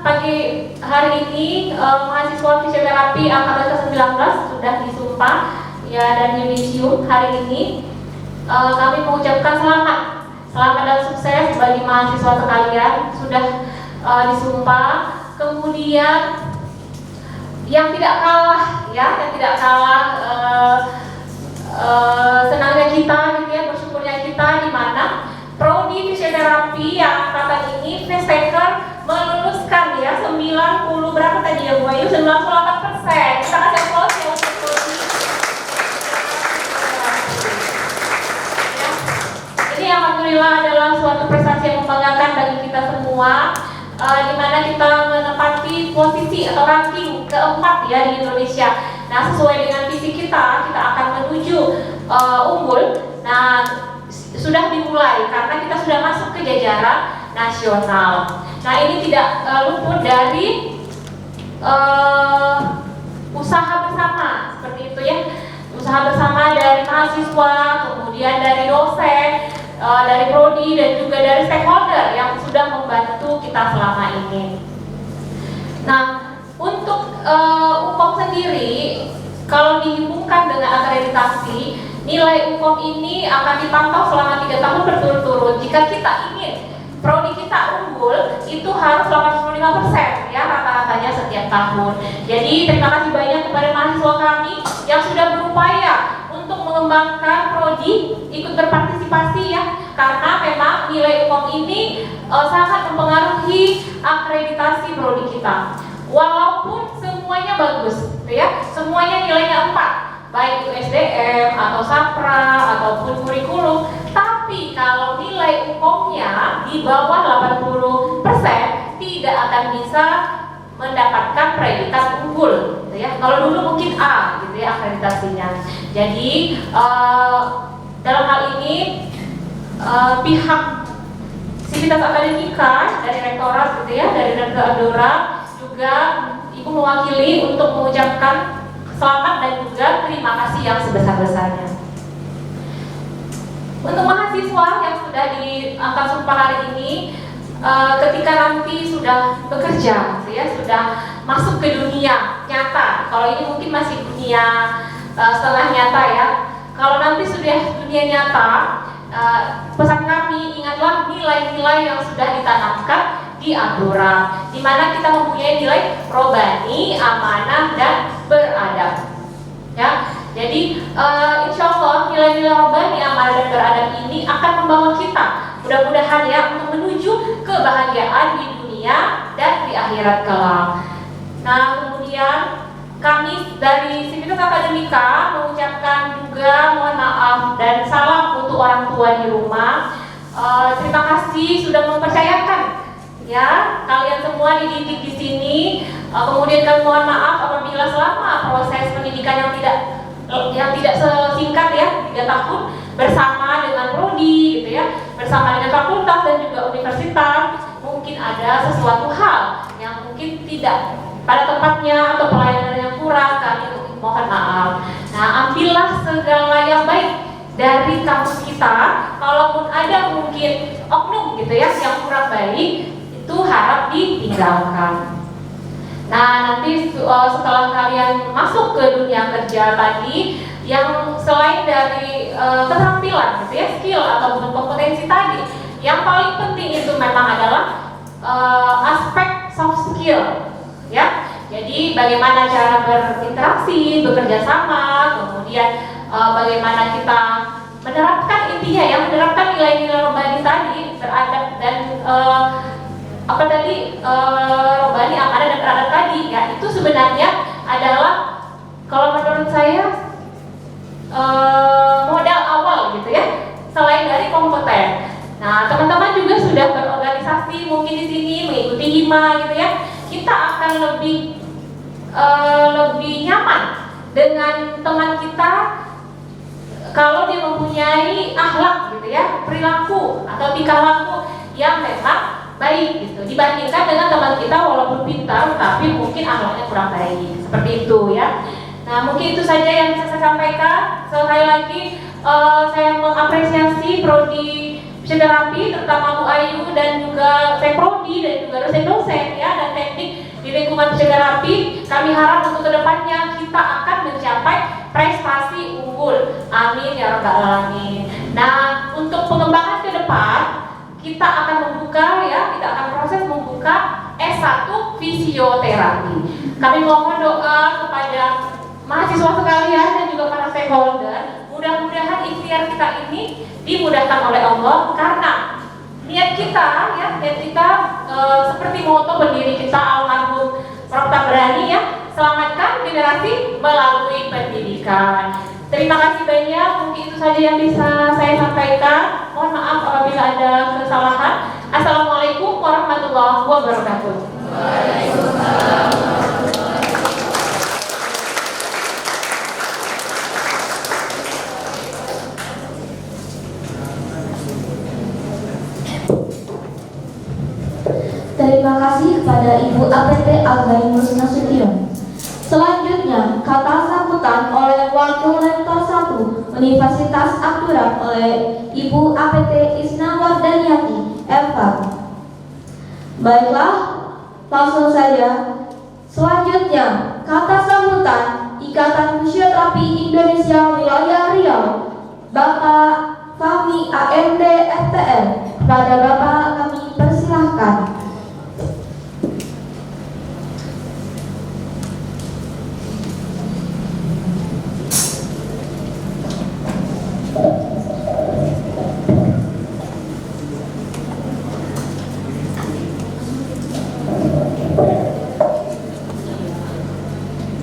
pagi hari ini mahasiswa fisioterapi angkatan ke-19 sudah disumpah ya, dan yudisium hari ini. Kami mengucapkan selamat dan sukses bagi mahasiswa sekalian sudah disumpah. Kemudian yang tidak kalah senangnya kita, gitu ya, bersyukurnya kita, di mana Prodi Fisioterapi yang angkatan ini Festaker meluluskan ya 90 berapa tadi ya Bu Ayu, 98%. Kita kasih aplaus ya untuk Prodi. Ini alhamdulillah adalah suatu prestasi yang membanggakan bagi kita semua, di mana kita menempati posisi atau ranking keempat ya di Indonesia. Nah, sesuai dengan visi kita akan menuju unggul. Nah, sudah dimulai karena kita sudah masuk ke jajaran nasional. Nah, ini tidak luput dari usaha bersama seperti itu ya. Usaha bersama dari mahasiswa, kemudian dari dosen, dari prodi, dan juga dari stakeholder yang sudah membantu kita selama ini. Nah, untuk UKOM sendiri, kalau dihubungkan dengan akreditasi, nilai UKOM ini akan dipantau selama 3 tahun berturut-turut. Jika kita ingin prodi kita unggul, itu harus 85% ya rata-ratanya setiap tahun. Jadi terima kasih banyak kepada mahasiswa kami yang sudah berupaya untuk mengembangkan prodi, ikut berpartisipasi ya, karena memang nilai UKOM ini sangat mempengaruhi akreditasi prodi kita. Walaupun semuanya bagus, ya, semuanya nilainya 4, baik itu SDM atau SAPRA ataupun kurikulum, tapi kalau nilai UKOM-nya di bawah 80% tidak akan bisa mendapatkan predikat unggul, gitu ya. Kalau dulu mungkin A, gitu ya, akreditasinya. Jadi dalam hal ini pihak Sivitas Akademika dari rektorat, gitu ya, dari Rektor Abdurra juga Ibu mewakili untuk mengucapkan selamat dan juga terima kasih yang sebesar-besarnya. Untuk mahasiswa yang sudah diangkat sumpah hari ini, ketika nanti sudah bekerja, gitu ya, sudah masuk ke dunia nyata. Kalau ini mungkin masih dunia setengah nyata ya. Kalau nanti sudah dunia nyata, pesan kami, ingatlah nilai-nilai yang sudah ditanamkan di Abdurrah, di mana kita mempunyai nilai robani, amanah, dan beradab. Ya, jadi insya Allah nilai-nilai robani, amanah, dan beradab ini akan membawa kita, mudah-mudahan ya, untuk menuju kebahagiaan di dunia dan di akhirat kelak. Nah, kemudian kami dari Sivitas Akademika mengucapkan juga mohon maaf dan salam untuk orang tua di rumah. Terima kasih sudah mempercayakan ya kalian semua dididik di sini. Kemudian kami mohon maaf apabila selama proses pendidikan yang tidak sesingkat ya 3 tahun bersama dengan prodi gitu ya, bersama dengan fakultas dan juga universitas, mungkin ada sesuatu hal yang mungkin tidak pada tempatnya atau pelayanan yang kurang, kami mohon maaf. Nah, ambillah segala yang baik dari kampus kita. Kalaupun ada mungkin oknum gitu ya yang kurang baik, itu harap ditinggalkan. Nah, nanti setelah kalian masuk ke dunia kerja tadi, yang selain dari keterampilan gitu ya, skill ataupun kompetensi tadi, yang paling penting itu memang adalah aspek soft skill. Ya, jadi bagaimana cara berinteraksi, bekerja sama, kemudian bagaimana kita menerapkan intinya ya, menerapkan nilai-nilai robani tadi, beradab dan robani, amanah dan beradab tadi ya, itu sebenarnya adalah kalau menurut saya modal awal gitu ya, selain dari kompeten. Nah, teman-teman juga sudah berorganisasi mungkin di sini mengikuti hima gitu ya. Kita akan lebih nyaman dengan teman kita kalau dia mempunyai akhlak gitu ya, perilaku atau tingkah laku yang memang baik gitu, dibandingkan dengan teman kita walaupun pintar tapi mungkin akhlaknya kurang baik, seperti itu ya. Nah, mungkin itu saja yang bisa saya sampaikan. Sekali lagi saya mengapresiasi prodi fisioterapi, terutama Bu Ayu dan juga saya prodi dan juga dosen-dosen ya dan teknik di lingkungan fisioterapi. Kami harap untuk kedepannya kita akan mencapai prestasi unggul. Amin ya rabbal alamin. Nah, untuk pengembangan ke depan kita akan membuka ya, kita akan proses membuka S1 fisioterapi. Kami mohon doa kepada mahasiswa sekalian dan juga para stakeholder, mudah-mudahan ikhtiar kita ini dimudahkan oleh Allah, karena niat kita ya, niat kita seperti moto pendiri kita almarhum Prof. Tabrani ya, selamatkan generasi melalui pendidikan. Terima kasih banyak, mungkin itu saja yang bisa saya sampaikan. Mohon maaf apabila ada kesalahan. Assalamualaikum warahmatullahi wabarakatuh. Waalaikumsalam. Terima kasih kepada Ibu APT Aghainus Nasution. Selanjutnya, kata sambutan oleh Wakil Rektor 1 Universitas Abdurrah oleh Ibu APT Isna Wardaniati, Eva. Baiklah, langsung saja. Selanjutnya, kata sambutan Ikatan Fisioterapi Indonesia Wilayah Riau, Bapak Fahmi AMD FTL. Kepada Bapak kami persilahkan.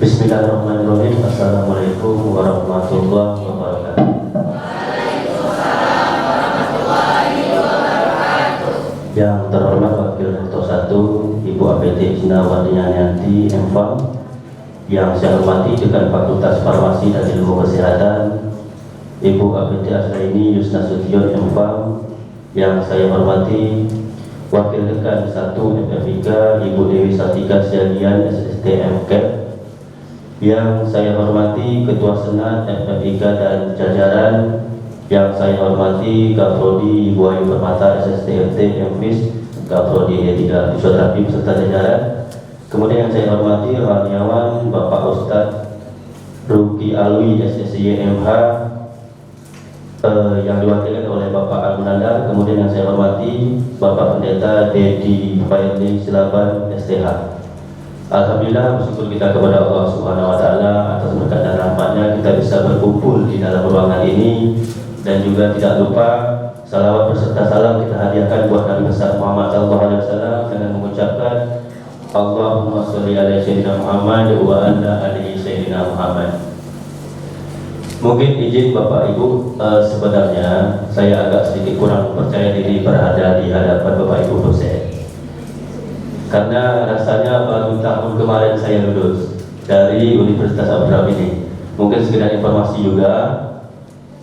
Bismillahirrahmanirrahim. Assalamualaikum warahmatullahi wabarakatuh. Waalaikumsalam warahmatullahi wabarakatuh. Yang terhormat Wakil Rektor 1 Ibu APT Isna Wardaniati, MFAM. Yang saya hormati Dekan Fakultas Farmasi dan Ilmu Kesehatan Ibu APT Asraini Yusna Sution, MFAM. Yang saya hormati Wakil Dekan 1 FFIK Ibu Dewi Satika Siagian SSTM Cap. Yang saya hormati Ketua Senat FFIK dan jajaran, yang saya hormati Kaprodi Ibu Ayu Permata SSTMT MFIS, Kaprodi D3 Fisioterapi beserta jajaran. Kemudian yang saya hormati rohaniawan Bapak Ustadz Ruki Alwi SSY MH yang diwakilkan oleh Bapak Al-Munandar. Kemudian yang saya hormati Bapak Pendeta Dedi Fairli Silaban STH. Alhamdulillah, bersyukur kita kepada Allah Subhanahu wa Ta'ala atas berkat dan rahmatnya kita bisa berkumpul di dalam ruangan ini, dan juga tidak lupa salawat beserta salam kita hadiahkan buat Nabi besar Muhammad SAW dengan mengucapkan Allahumma sholli ala sayyidina Muhammad wa ala alihi sayyidina Muhammad. Mungkin izin Bapak Ibu, sebenarnya saya agak sedikit kurang percaya diri berada di hadapan Bapak Ibu dosen, karena rasanya baru tahun kemarin saya lulus dari Universitas Abdurrahman ini. Mungkin sekedar informasi juga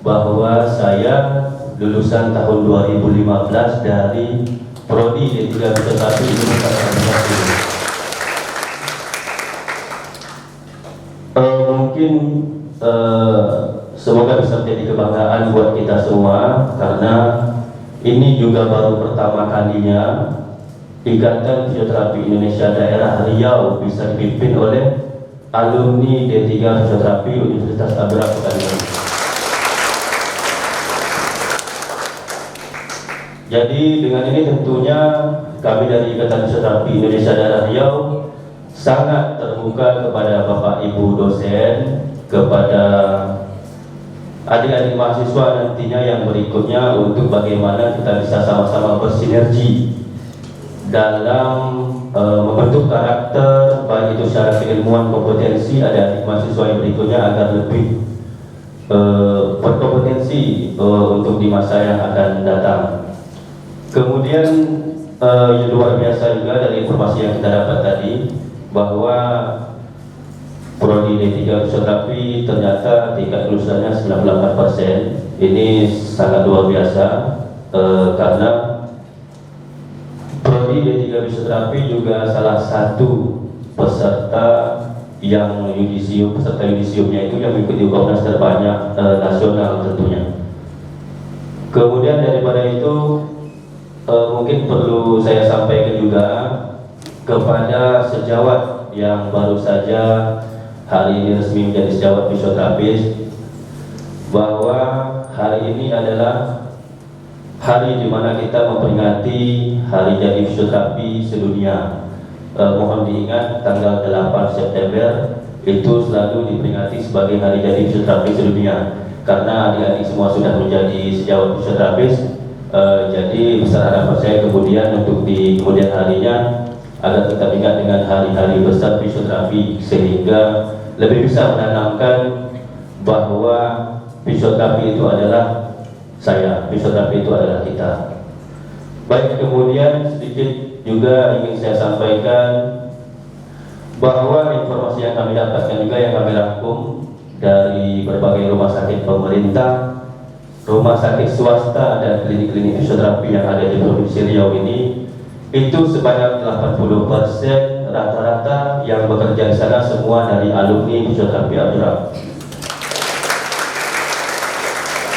bahwa saya lulusan tahun 2015 dari Prodi D3 Fisioterapi Universitas Abdurrahman ini. Mungkin semoga bisa menjadi kebanggaan buat kita semua, karena ini juga baru pertama kalinya Ikatan Fisioterapi Indonesia Daerah Riau bisa dipimpin oleh alumni D3 Fisioterapi Universitas Abdurrahman. Jadi dengan ini tentunya kami dari Ikatan Fisioterapi Indonesia Daerah Riau sangat terbuka kepada Bapak Ibu dosen, kepada adik-adik mahasiswa nantinya yang berikutnya, untuk bagaimana kita bisa sama-sama bersinergi dalam membentuk karakter, baik itu secara keilmuan kompetensi adik-adik mahasiswa yang berikutnya agar lebih berkompetensi untuk di masa yang akan datang. Kemudian yang luar biasa juga dari informasi yang kita dapat tadi, bahwa Prodi D3 Fisioterapi ternyata tingkat lulusannya 98%. Ini sangat luar biasa, karena Prodi D3 Fisioterapi juga salah satu peserta yang yudisium, peserta yudisiumnya itu yang mengikuti Komnas terbanyak nasional tentunya. Kemudian daripada itu mungkin perlu saya sampaikan juga kepada sejawat yang baru saja hari ini resmi menjadi sejawat fisioterapis, bahwa hari ini adalah hari di mana kita memperingati Hari Jadi Fisioterapi Sedunia. Mohon diingat tanggal 8 September itu selalu diperingati sebagai Hari Jadi Fisioterapi Sedunia, karena adik-adik semua sudah menjadi sejawat fisioterapis. Jadi besar harapan saya kemudian untuk di kemudian harinya agar kita ingat dengan hari-hari besar fisioterapi, sehingga lebih bisa menanamkan bahwa fisioterapi itu adalah saya, fisioterapi itu adalah kita. Baik, kemudian sedikit juga ingin saya sampaikan bahwa informasi yang kami dapatkan juga, yang kami rangkum dari berbagai rumah sakit pemerintah, rumah sakit swasta, dan klinik-klinik fisioterapi yang ada di Provinsi Riau ini, itu sebanyak 80% rata-rata yang bekerja di sana semua dari alumni fisioterapi Abdurrahman.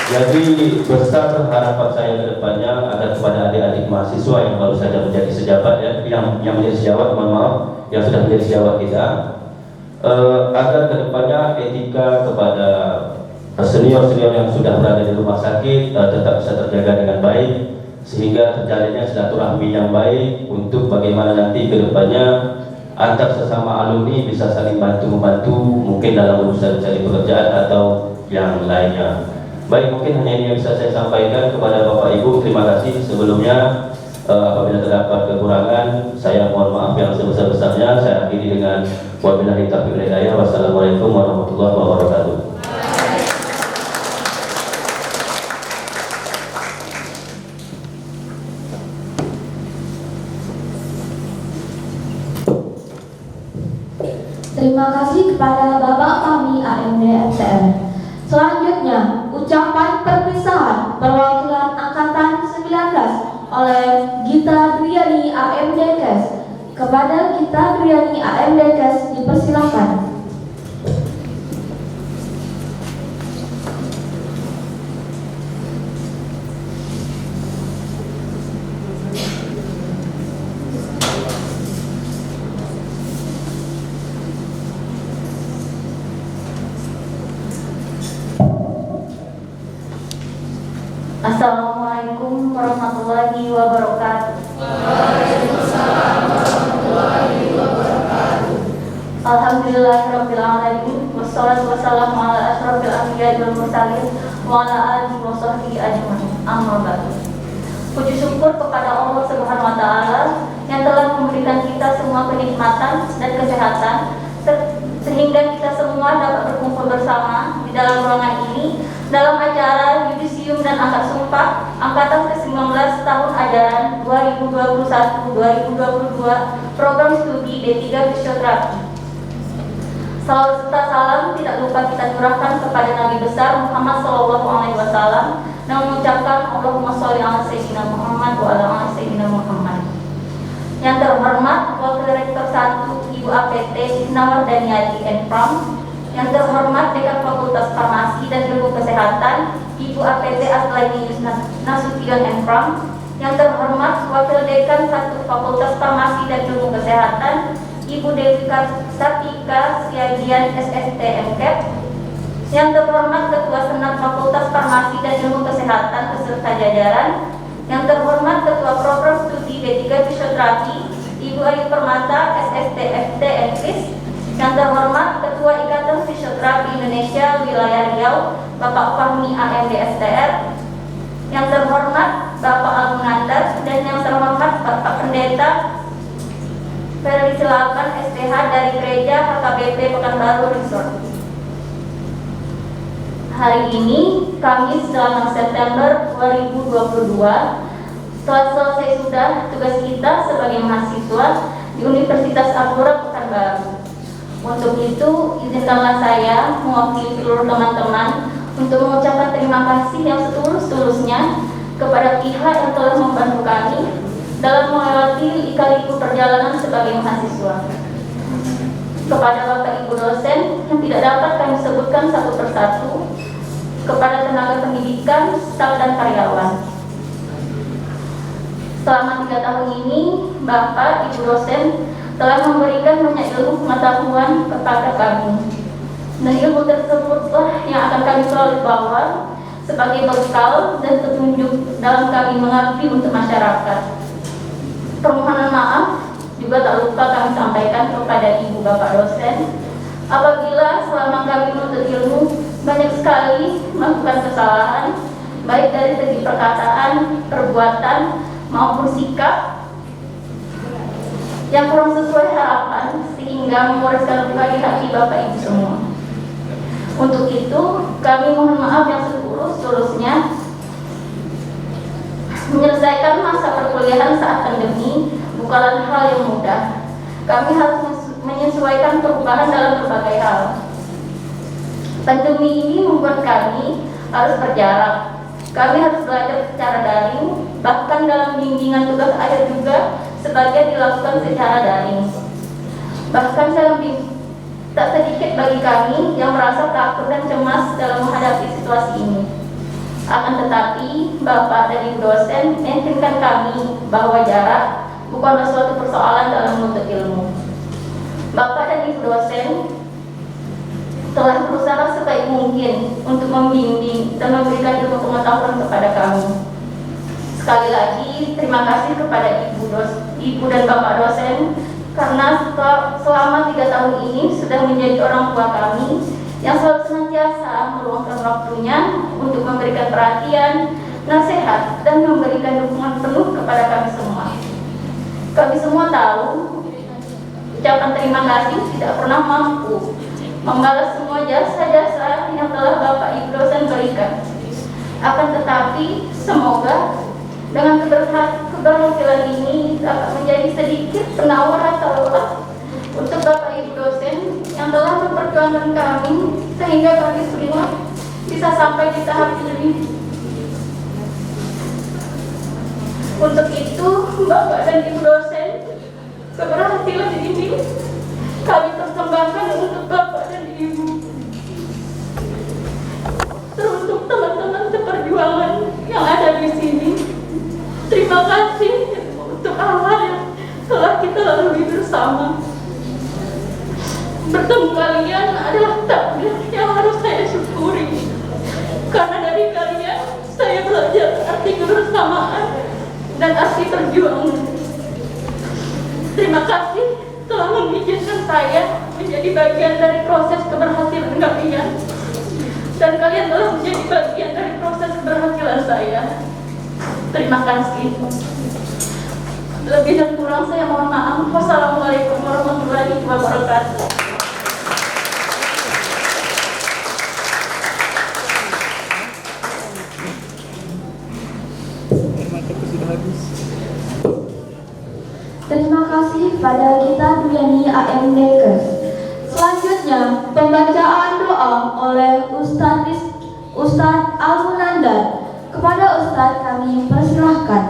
Jadi besar harapan saya ke depannya agar kepada adik-adik mahasiswa yang baru saja menjadi sejawat, yang menjadi sejawat, mohon maaf, yang sudah menjadi sejawat kita, agar ke depannya etika kepada senior-senior yang sudah berada di rumah sakit tetap bisa terjaga dengan baik, sehingga terjalinnya silaturahmi yang baik untuk bagaimana nanti ke depannya antar sesama alumni bisa saling bantu-membantu, mungkin dalam urusan cari pekerjaan atau yang lainnya. Baik, mungkin hanya ini yang bisa saya sampaikan kepada Bapak Ibu. Terima kasih sebelumnya. Apabila terdapat kekurangan, saya mohon maaf yang sebesar-besarnya. Saya akhiri dengan wabillahi taufiq wal hidayah. Wassalamualaikum warahmatullahi wabarakatuh. Terima kasih kepada Bapak kami AMD FTR. Selanjutnya, ucapan perpisahan perwakilan Angkatan 19 oleh Gita Dwiani AMD Kes. Kepada Gita Dwiani AMD Kes dipersilakan. Assalamualaikum warahmatullahi wabarakatuh. Waalaikumsalam warahmatullahi wabarakatuh. Alhamdulillahirabbil alamin wassalatu wassalamu ala asyrofil anbiya'i wal mursalin wa ala alihi wa sahbihi ajmain. Amma ba'du. Puji syukur kepada Allah Subhanahu wa taala yang telah memberikan kita semua kenikmatan dan kesehatan sehingga kita semua dapat berkumpul bersama di dalam ruangan ini dalam acara yudisium dan akad sumpah angkatan ke-19 tahun ajaran 2021-2022 program studi D3 Fisioterapi. Salawat serta salam tidak lupa kita curahkan kepada Nabi besar Muhammad SAW dan mengucapkan Allahumma sholli ala sayyidina Muhammad wa ala ali sayyidina Muhammad. Yang terhormat Wakil Rektor 1 Ibu APT Isnawar Daniati Pram, yang terhormat Dekan Fakultas Farmasi dan Ilmu Kesehatan Ibu APT Aslaini Nasution Pram, yang terhormat Wakil Dekan 1 Fakultas Farmasi dan Ilmu Kesehatan Ibu Dewi Sartika Siagian SST MKEP, yang terhormat Ketua Senat Fakultas Farmasi dan Ilmu Kesehatan beserta jajaran, yang terhormat Ketua Program Studi D3 Fisioterapi Ibu Ayu Permata SST FT Envis, yang terhormat Ketua Ikatan Fisioterapi Indonesia Wilayah Riau Bapak Fahmi AMD STR, yang terhormat Bapak Almunandar, dan yang terhormat Bapak Pendeta Ferdi Silaban STH dari Gereja HKBP Pekanbaru Resort. Hari ini, Kamis 8 September 2022, telah selesai sudah tugas kita sebagai mahasiswa di Universitas Al-Quran Pekanbaru. Untuk itu, izinkanlah saya mewakili seluruh teman-teman untuk mengucapkan terima kasih yang setulus-tulusnya kepada pihak yang telah membantu kami dalam melewati lika-liku perjalanan sebagai mahasiswa. Kepada Bapak Ibu dosen yang tidak dapat kami sebutkan satu persatu, kepada tenaga pendidikan, staf dan karyawan. Selama 3 tahun ini, Bapak Ibu dosen telah memberikan banyak ilmu pengetahuan kepada kami. Dan ilmu tersebutlah yang akan kami selalu bawa sebagai bekal dan petunjuk dalam kami mengabdi untuk masyarakat. Permohonan maaf juga tak lupa kami sampaikan kepada Ibu Bapak dosen apabila selama kami menuntut ilmu banyak sekali melakukan kesalahan baik dari segi perkataan, perbuatan maupun sikap yang kurang sesuai harapan sehingga memuriskan luka di hati Bapak Ibu semua. Untuk itu kami mohon maaf yang setulus-tulusnya. Menyelesaikan masa perkuliahan saat pandemi bukanlah hal yang mudah. Kami harus menyesuaikan perubahan dalam berbagai hal. Pandemi ini membuat kami harus berjarak. Kami harus belajar secara daring, bahkan dalam bimbingan tugas akhir juga sebagian dilakukan secara daring. Bahkan tak sedikit bagi kami yang merasa takut dan cemas dalam menghadapi situasi ini. Akan tetapi, Bapak dan Ibu dosen meyakinkan kami bahwa jarak bukanlah suatu persoalan dalam menuntut ilmu. Bapak dan Ibu dosen telah berusaha sebaik mungkin untuk membimbing dan memberikan ilmu pengetahuan kepada kami. Sekali lagi, terima kasih kepada Ibu dan Bapak dosen karena selama 3 tahun ini sudah menjadi orang tua kami yang selalu senantiasa meluangkan waktunya untuk memberikan perhatian, nasihat, dan memberikan dukungan penuh kepada kami semua. Kami semua tahu, ucapan terima kasih tidak pernah mampu membalas semua jasa-jasa yang telah Bapak Ibu dosen berikan. Akan tetapi, semoga dengan keberhasilan ini dapat menjadi sedikit penawar atau lelah untuk Bapak Ibu dosen yang telah memperjuangkan kami sehingga kami semua bisa sampai di tahap ini. Untuk itu, Bapak dan Ibu dosen, keberhasilan ini kami persembahkan untuk Bapak dan Ibu. Teruntuk teman-teman seperjuangan yang ada di sini, terima kasih untuk hal-hal yang telah kita lalui bersama. Bertemu kalian adalah takdir yang harus saya syukuri. Karena dari kalian saya belajar yang telah menjadi bagian dari proses keberhasilan saya. Terima kasih. Lebih dan kurang saya mohon maaf. Wassalamualaikum warahmatullahi wabarakatuh. Terima kasih pada kita Duyani AM Dekes. Selanjutnya pembacaan doa oleh Ustadz Al-Munandar. Kepada Ustadz kami persilahkan.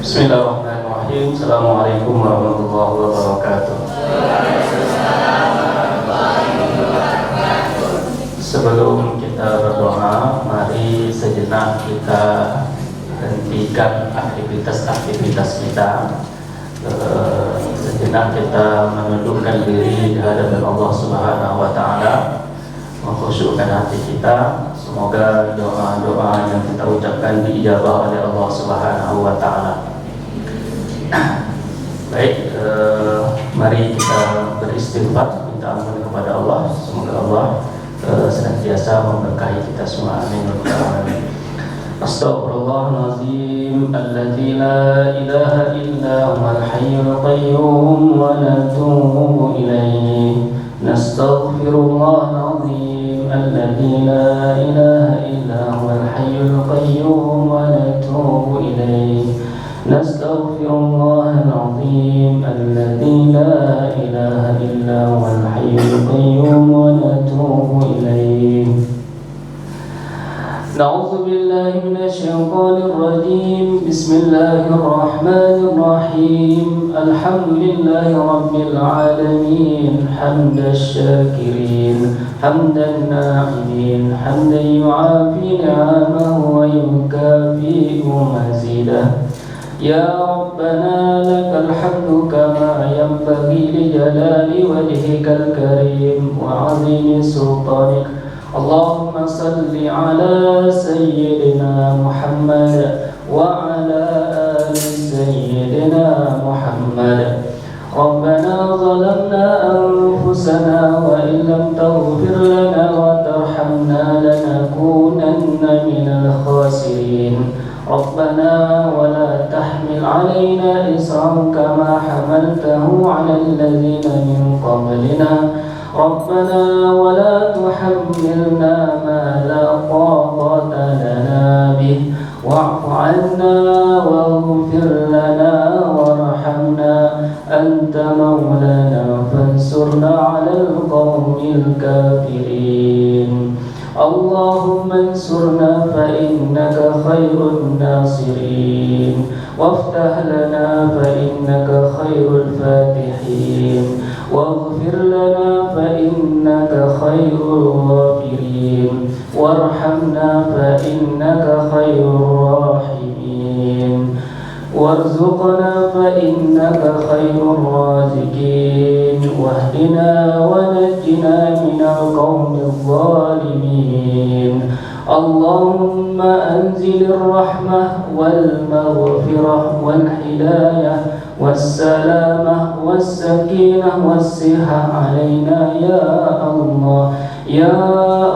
Bismillahirrahmanirrahim. Assalamualaikum warahmatullahi wabarakatuh. Sebelum kita berdoa, mari sejenak kita hentikan aktivitas-aktivitas kita. Sejenak kita menundukkan diri di hadapan Allah Subhanahu wa Ta'ala, mengkhusyukkan hati kita. Semoga doa-doa yang kita ucapkan diijabah oleh Allah Subhanahu wa Ta'ala. Baik, mari kita beristighfar, minta ampun kepada Allah. Semoga Allah senantiasa memberkahi kita semua. Amin. Astaghfirullahaladzim alladzi la ilaha illa huwal hayyul qayyum wa natubu ilaihi. Nastaghfirullahaladzim alladzi la ilaha illa huwal hayyul qayyum wa natubu ilaihi. Nastaghfirullahaladzim alladzi la ilaha illa huwal hayyul qayyum wa natubu ilaihi. Na'udzu billahi minasyaitonir rajim. Bismillahirrahmanirrahim. Alhamdulillahi rabbil alamin. Hamdasy syakirin, hamdan na'imin, hamdan yu'afi ni'amahu wa yukafi'u mazidah. Ya Rabbana lakal hamdu kama yanbaghi li jalali wajhikal karim wa 'azimi sultanik. Allahumma salli ala sayyidina Muhammad wa ala ali sayyidina Muhammad. Rabbana zalamna anfusana wa in lam taghfir lana wa tarhamna lanakunanna minal khasirin. Rabbana wa la tahmil alaina isran kama hamaltahu ala alladhina min qablina. Rabbana wa la tuhammilna ma la taqata lana bih wa'fu 'anna waghfir lana warhamna anta maulana fansurna 'alal qawmil kafirin. Allahumma ansurna fa innaka khairun nasirin waftah lana fa innaka khairul fatihin waghfir lana fa innaka khairul ghafirin warhamna fa innaka khairur rahimin warzuqna fa innaka khairur raziqin wahdina wa najjina minal qawmil zalimin. Allahumma anzilir rahmah wal maghfirah wal hidayah wassalamah wassakinah wassihah alaina ya Allah ya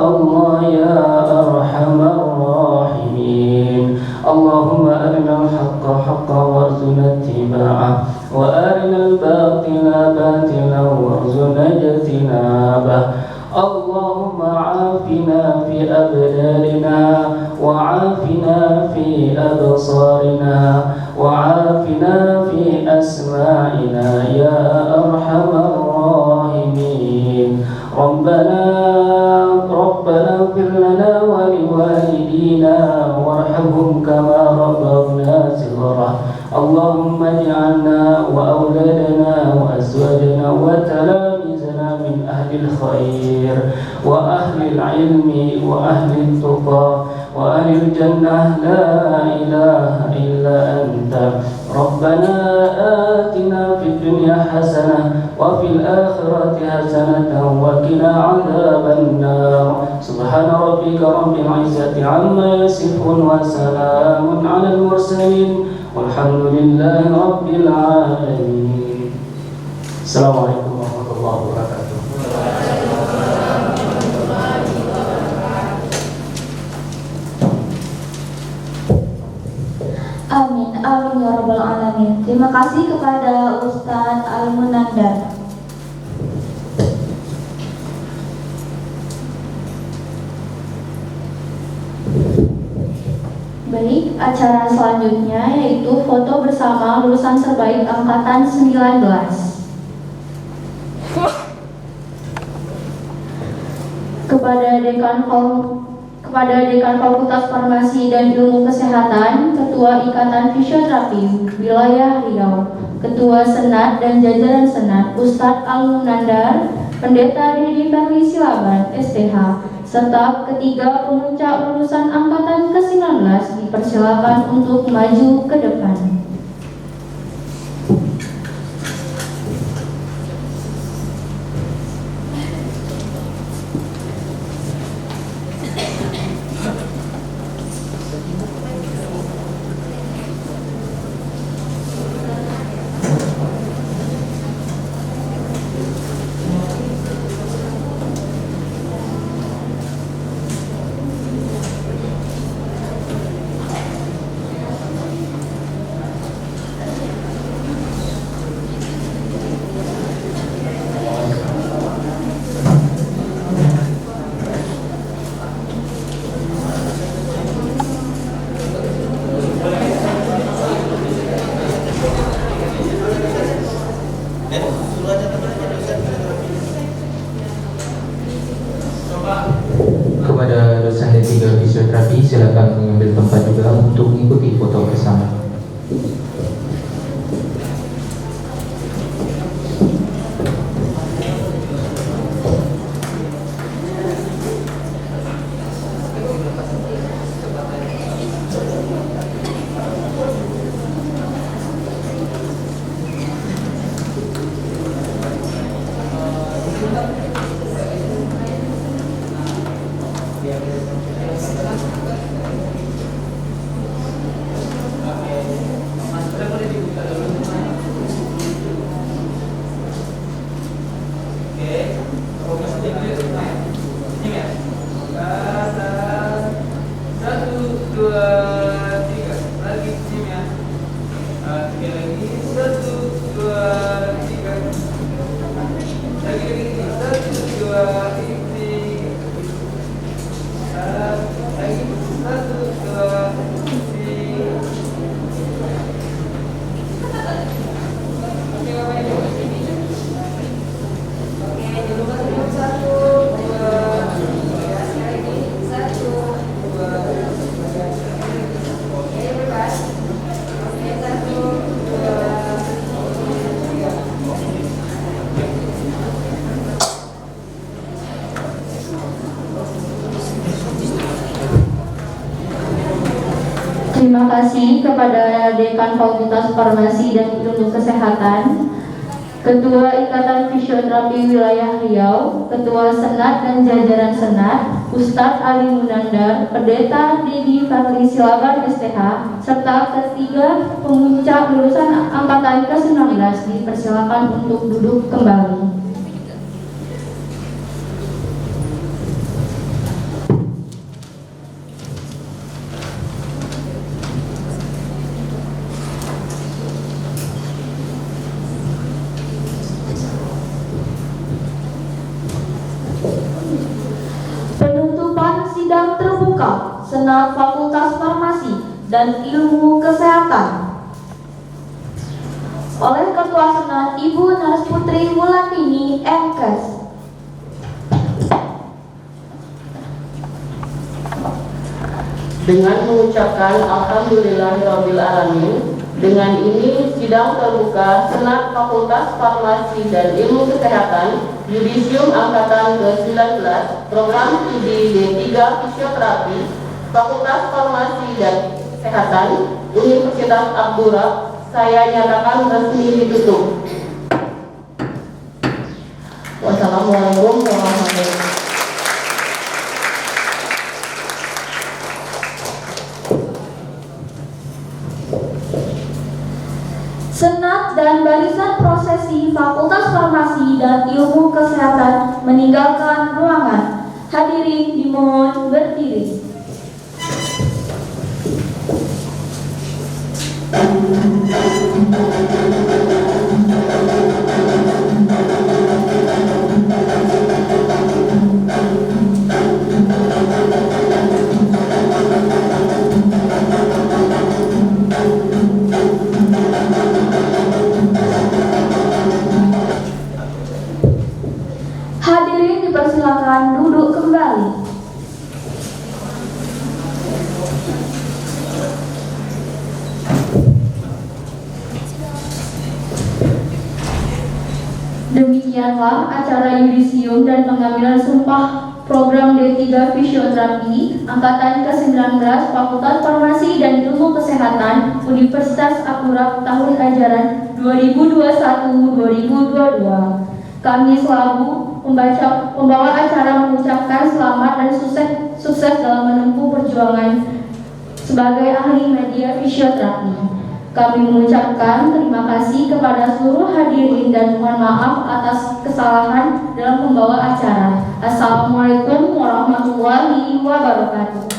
Allah ya arhamar rahimin. Allahumma arina al-haqqa haqqan warzuqna ittiba'ah wa arina al-batila batilan warzuqna ijtinabah. Allahumma afina fi abdalina wa afina fi absarina wa afina fi asma'ina ya arhamar rahimin. Rabbana ighfir lana wa liwalidina warhamhum kama rabbawna shighara. Allahumma ij'alna wa awladana wa azwajana wa talamizana min ahlil khair wa ahlil ilmi wa ahlil tuqa wa ahlil jannah la ilaha illa anta. Rabbana atina fid dunya hasanah wa fil akhirati hasanatan wa qina adzaban nar. Subhana rabbika rabbil izzati amma yasifun wa salamun alal mursalin Walhamdulillahi Rabbil Alamin. Assalamualaikum warahmatullahi wabarakatuh. Amin, amin ya rabbal alamin. Terima kasih kepada Ustadz Al-Munandar. Baik, acara selanjutnya yaitu foto bersama lulusan terbaik angkatan 19. Kepada Dekan Fakultas Farmasi dan Ilmu Kesehatan, Ketua Ikatan Fisioterapi Wilayah Riau, Ketua Senat dan jajaran Senat Ustadz Al-Munandar, Pendeta Dedi Fahri Silaban, STH, serta ketiga pemuncak lulusan angkatan ke-19 dipersilakan untuk maju ke depan. Kepada dosen D3 Fisioterapi, silakan mengambil tempat juga untuk mengikuti foto bersama. Terima kasih kepada Dekan Fakultas Farmasi dan Ilmu Kesehatan, Ketua Ikatan Fisioterapi Wilayah Riau, Ketua Senat dan jajaran Senat, Ustadz Ali Munandar, Pendeta Dedi Fahri Silaban STH, serta ketiga pemuncak lulusan angkatan ke-19 dipersilakan untuk duduk kembali. Sidang terbuka Senat Fakultas Farmasi dan Ilmu Kesehatan oleh Ketua Senat Ibu Nars Putri Wulandini MKes. Dengan mengucapkan Alhamdulillahirabbil alamin, dengan ini sidang terbuka Senat Fakultas Farmasi dan Ilmu Kesehatan Yudisium Angkatan ke-19 Program Studi D3 Fisioterapi Fakultas Farmasi dan Kesehatan Universitas Abdurrahman saya nyatakan resmi ditutup. Wassalamualaikum warahmatullahi wabarakatuh. Senat dan barisan prosesi Fakultas Farmasi dan Ilmu Kesehatan meninggalkan ruangan. Hadirin dimohon berdiri. Hadirin dipersilakan duduk kembali. Demikianlah acara yudisium dan pengambilan sumpah program D3 Fisioterapi Angkatan ke-19 Fakultas Farmasi dan Ilmu Kesehatan Universitas Akurak tahun ajaran 2021-2022. Kami selaku pembawa acara mengucapkan selamat dan sukses dalam menempuh perjuangan sebagai ahli media fisioterapi. Kami mengucapkan terima kasih kepada seluruh hadirin dan mohon maaf atas kesalahan dalam membawa acara. Assalamualaikum warahmatullahi wabarakatuh.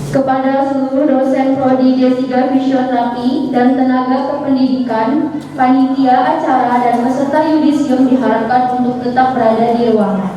Kepada seluruh dosen prodi D3 Fisioterapi dan tenaga kependidikan, panitia acara dan peserta yudisium diharapkan untuk tetap berada di ruangan.